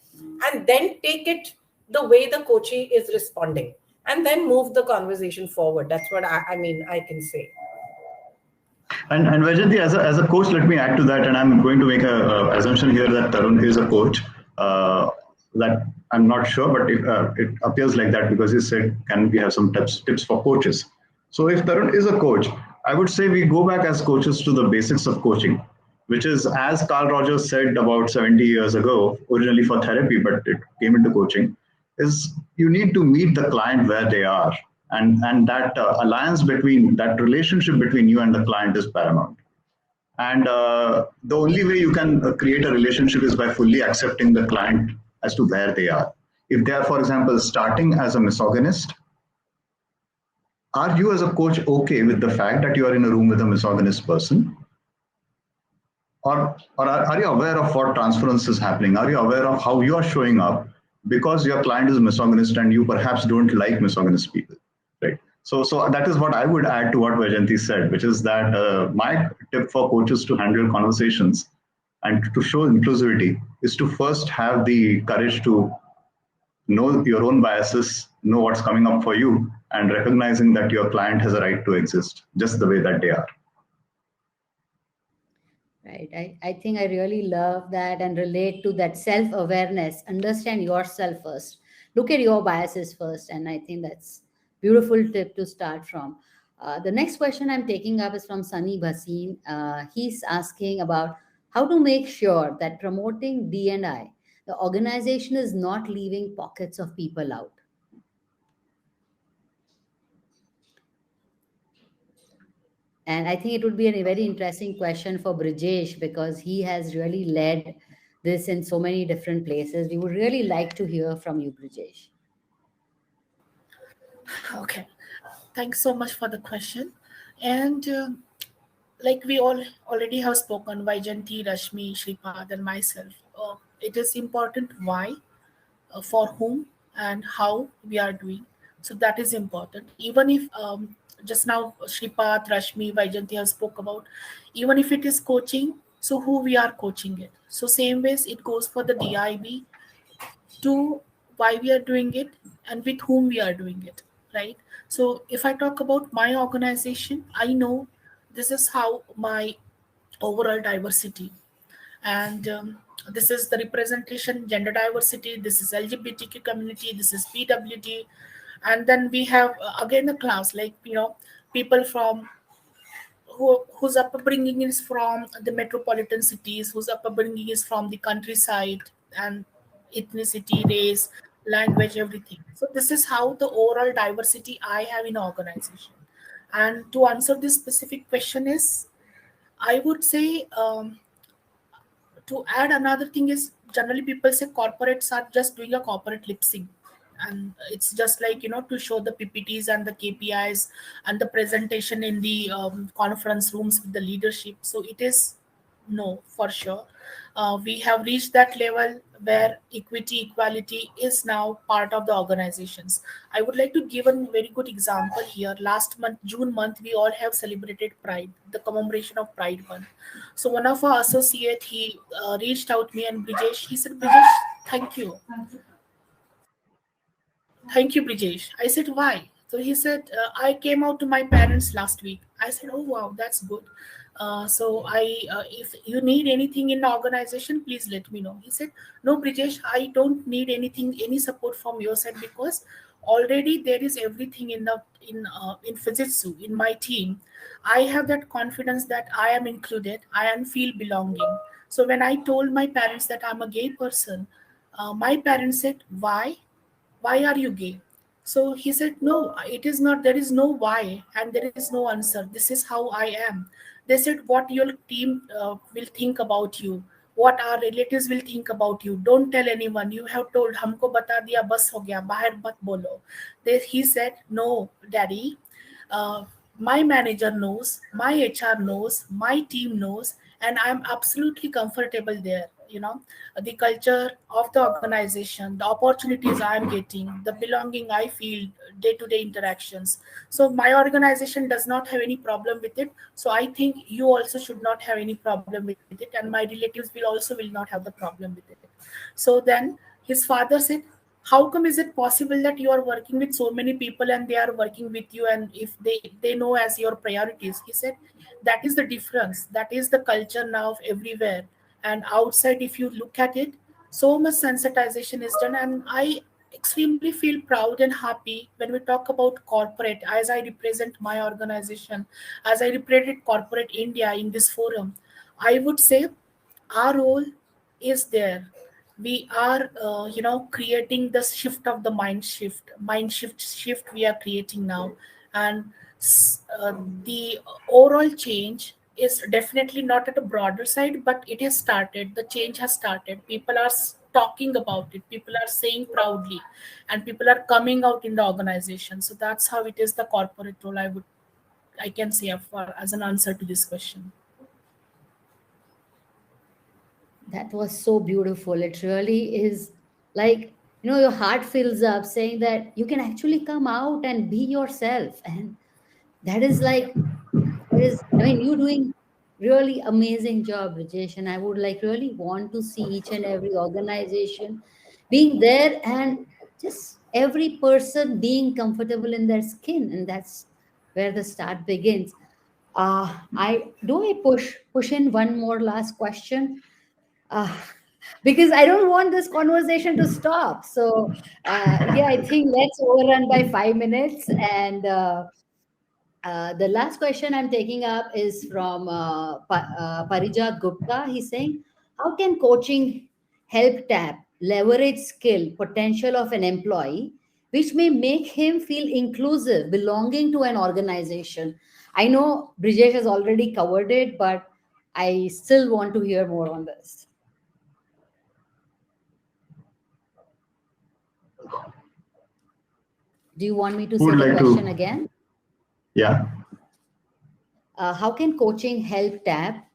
and then take it the way the coachee is responding and then move the conversation forward, that's what I can say.
And Vajanti, as a coach, let me add to that, and I'm going to make an assumption here that Tarun is a coach. That I'm not sure, but it appears like that because he said, can we have some tips for coaches? So if Tarun is a coach, I would say we go back as coaches to the basics of coaching, which is, as Carl Rogers said about 70 years ago, originally for therapy, but it came into coaching, is you need to meet the client where they are. And that alliance between, that relationship between you and the client is paramount. And the only way you can create a relationship is by fully accepting the client as to where they are. If they are, for example, starting as a misogynist, are you as a coach okay with the fact that you are in a room with a misogynist person? Or are you aware of what transference is happening? Are you aware of how you are showing up because your client is misogynist and you perhaps don't like misogynist people, right? So that is what I would add to what Vajanti said, which is that my tip for coaches to handle conversations and to show inclusivity is to first have the courage to know your own biases, know what's coming up for you, and recognizing that your client has a right to exist just the way that they are.
Right. I think I really love that and relate to that self-awareness. Understand yourself first. Look at your biases first. And I think that's beautiful tip to start from. The next question I'm taking up is from Sunny Bhasin. He's asking about how to make sure that promoting D&I, the organization is not leaving pockets of people out. And I think it would be a very interesting question for Brijesh because he has really led this in so many different places. We would really like to hear from you, Brijesh.
Okay, thanks so much for the question. And like we all already have spoken, Vaijanti, Rashmi, Shripad, and myself, it is important why, for whom, and how we are doing. So that is important. Even if just now Shripad, Rashmi, Vaijanti have spoke about, even if it is coaching, so who we are coaching it. So same ways it goes for the DIB, to why we are doing it and with whom we are doing it, right? So if I talk about my organization, I know this is how my overall diversity, and this is the representation, gender diversity, this is LGBTQ community, this is PWD, and then we have again a class, like people from whose upbringing is from the metropolitan cities, whose upbringing is from the countryside, and ethnicity, race, language, everything. So this is how the overall diversity I have in organization. And to answer this specific question is, I would say, to add another thing is, generally people say corporates are just doing a corporate lip sync, and it's just like to show the PPTs and the KPIs and the presentation in the conference rooms with the leadership. So it is no, for sure. We have reached that level where equity, equality is now part of the organizations. I would like to give a very good example here. Last month, June month, we all have celebrated Pride, the commemoration of Pride Month. So one of our associate, he reached out me, and Brijesh, he said, Brijesh, thank you. Thank you, Brijesh. I said, why? So he said, I came out to my parents last week. I said, oh, wow, that's good. If you need anything in the organization, please let me know. He said, no, Brijesh, I don't need anything, any support from your side, because already there is everything in Fujitsu, in my team. I have that confidence that I am included, I am feel belonging. So when I told my parents that I'm a gay person, my parents said, why are you gay? So he said, no, it is not, there is no why and there is no answer. This is how I am. They said, what your team will think about you, what our relatives will think about you. Don't tell anyone. You have told, हमको बता दिया, बस हो गया, बाहर मत बोलो. He said, no, daddy, my manager knows, my HR knows, my team knows, and I'm absolutely comfortable there. The culture of the organization, the opportunities I'm getting, the belonging I feel, day-to-day interactions. So my organization does not have any problem with it. So I think you also should not have any problem with it, and my relatives will not have the problem with it. So then his father said, how come is it possible that you are working with so many people and they are working with you, and if they know as your priorities? He said, that is the difference, that is the culture now of everywhere. And outside, if you look at it, so much sensitization is done, and I extremely feel proud and happy when we talk about corporate, as I represent my organization, as I represent corporate India in this forum. I would say our role is there. We are creating the shift of the mind shift we are creating now. And the overall change is definitely not at a broader side, but it has started. The change has started. People are talking about it. People are saying proudly, and people are coming out in the organization. So that's how it is the corporate role. I can say as an answer to this question.
That was so beautiful. It really is like, your heart fills up saying that you can actually come out and be yourself. And that is like, you're doing really amazing job, Rajesh. And I would like really want to see each and every organization being there and just every person being comfortable in their skin. And that's where the start begins. I push in one more last question, uh, because I don't want this conversation to stop. So yeah, I think let's overrun by 5 minutes. And the last question I'm taking up is from Parijat Gupta. He's saying, how can coaching help tap leverage skill potential of an employee, which may make him feel inclusive, belonging to an organization? I know Brijesh has already covered it, but I still want to hear more on this. Do you want me to say the question again?
Yeah.
How can coaching help tap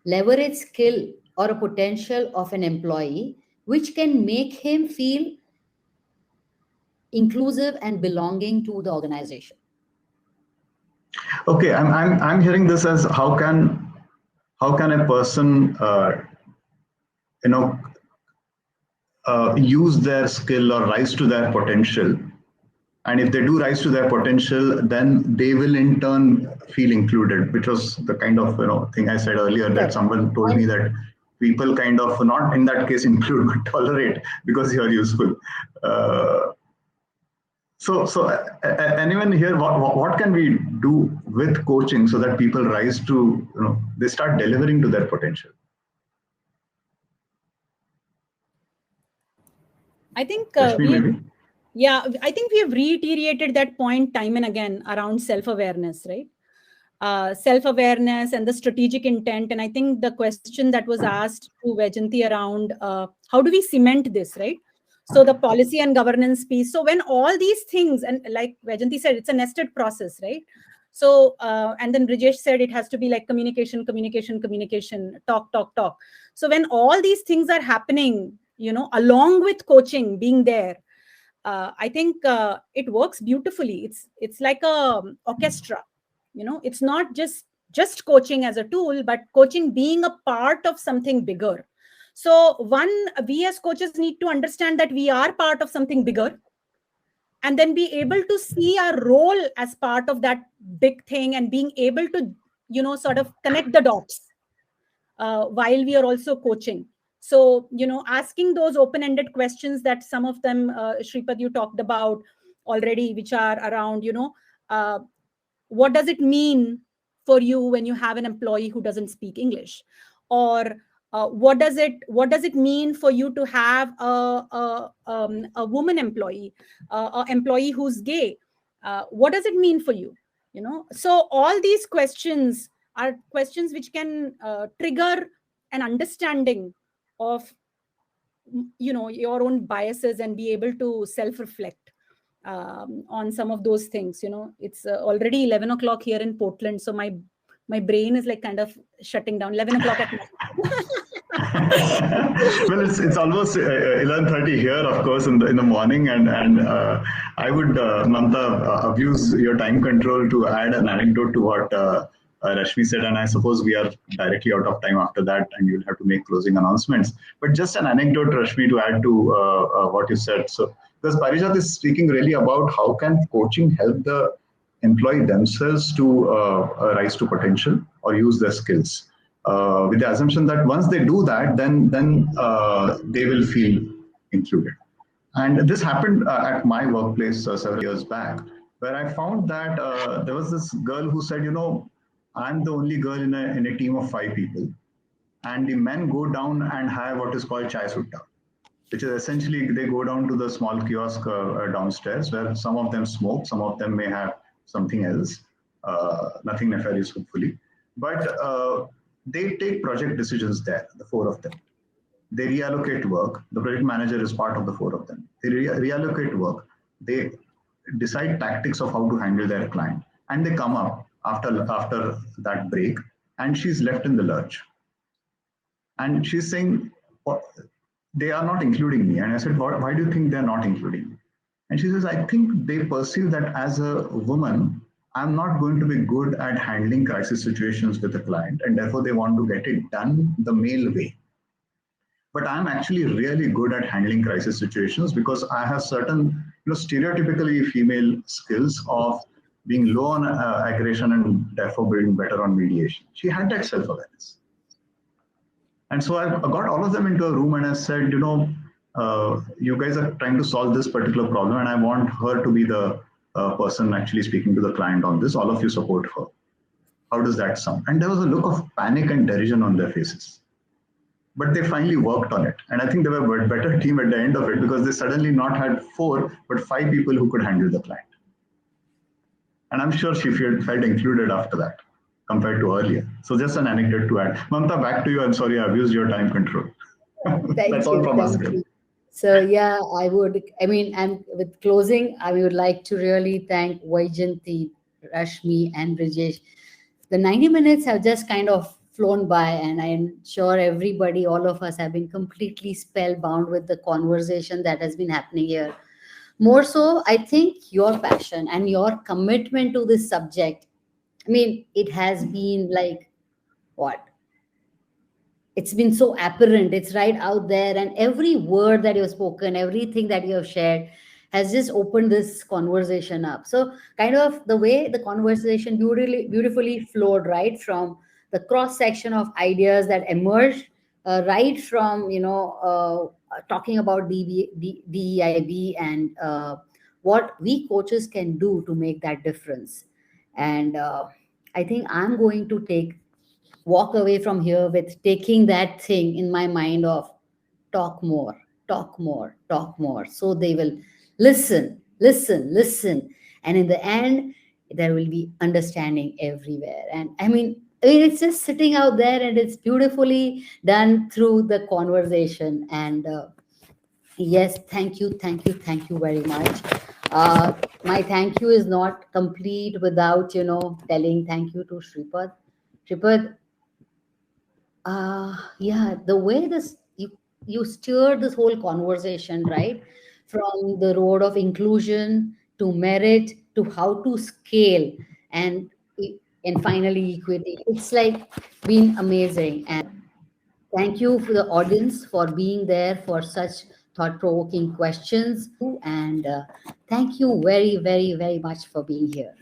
leverage skill or a potential of an employee, which can make him feel inclusive and belonging to the organization?
Okay, I'm hearing this as how can a person use their skill or rise to their potential, and if they do rise to their potential, then they will in turn feel included, which was the kind of thing I said earlier, that someone told me that people kind of, not in that case include, but tolerate because you are useful. So anyone here, what can we do with coaching so that people rise to, they start delivering to their potential?
I think
maybe.
Yeah, I think we have reiterated that point time and again around self-awareness, right? Self-awareness and the strategic intent. And I think the question that was asked to Vajanti around how do we cement this, right? So the policy and governance piece. So when all these things, and like Vajanti said, it's a nested process, right? So, and then Brijesh said it has to be like communication, talk. So when all these things are happening, along with coaching being there, I think it works beautifully. It's like a orchestra, it's not just coaching as a tool, but coaching being a part of something bigger. So we as coaches need to understand that we are part of something bigger, and then be able to see our role as part of that big thing, and being able to, sort of connect the dots while we are also coaching. So, asking those open-ended questions that some of them, Shripad, you talked about already, which are around, what does it mean for you when you have an employee who doesn't speak English? Or what does it mean for you to have a woman employee, an employee who's gay? What does it mean for you? So all these questions are questions which can trigger an understanding of your own biases, and be able to self-reflect on some of those things. It's already 11 o'clock here in Portland, so my brain is like kind of shutting down. 11 o'clock at night.
Well, it's almost 11:30 here, of course, in the morning, and I would, Mamta, abuse your time control to add an anecdote to what Rashmi said, and I suppose we are directly out of time after that, and you'll have to make closing announcements. But just an anecdote, Rashmi, to add to what you said. So, because Parijat is speaking really about how can coaching help the employee themselves to rise to potential or use their skills, with the assumption that once they do that, then they will feel included. And this happened at my workplace several years back, where I found that there was this girl who said, I'm the only girl in a team of 5 people. And the men go down and have what is called chai sutta, which is essentially they go down to the small kiosk downstairs where some of them smoke, some of them may have something else, nothing nefarious, hopefully. But they take project decisions there, the four of them. They reallocate work. The project manager is part of the four of them. They reallocate work. They decide tactics of how to handle their client. And they come up after that break, and she's left in the lurch. And she's saying, they are not including me. And I said, why do you think they're not including me? And she says, I think they perceive that as a woman, I'm not going to be good at handling crisis situations with a client, and therefore they want to get it done the male way. But I'm actually really good at handling crisis situations because I have certain, stereotypically female skills of being low on aggression and therefore being better on mediation. She had that self-awareness. And so I got all of them into a room and I said, you guys are trying to solve this particular problem, and I want her to be the person actually speaking to the client on this. All of you support her. How does that sound? And there was a look of panic and derision on their faces. But they finally worked on it. And I think they were a better team at the end of it because they suddenly not had 4, but 5 people who could handle the client. And I'm sure she felt included after that compared to earlier. So just an anecdote to add. Mamta, back to you. I'm sorry, I abused your time control. That's all from us.
So yeah, and with closing, I would like to really thank Vaijayanti, Rashmi, and Brijesh. The 90 minutes have just kind of flown by, and I'm sure everybody, all of us, have been completely spellbound with the conversation that has been happening here. More so, I think your passion and your commitment to this subject, it has been like, it's been so apparent. It's right out there, and every word that you've spoken, everything that you have shared has just opened this conversation up. So kind of the way the conversation beautifully flowed, right from the cross section of ideas that emerged, right from talking about DEIB and what we coaches can do to make that difference. And I think I'm going to walk away from here with taking that thing in my mind of talk more, talk more, talk more. So they will listen. And in the end, there will be understanding everywhere. And it's just sitting out there, and it's beautifully done through the conversation. And yes, thank you very much. My thank you is not complete without, telling thank you to Shripad. Shripad, the way you steered this whole conversation, right? From the road of inclusion to merit to how to scale and finally equity. It's like been amazing. And thank you for the audience for being there for such thought-provoking questions. And thank you very, very, very much for being here.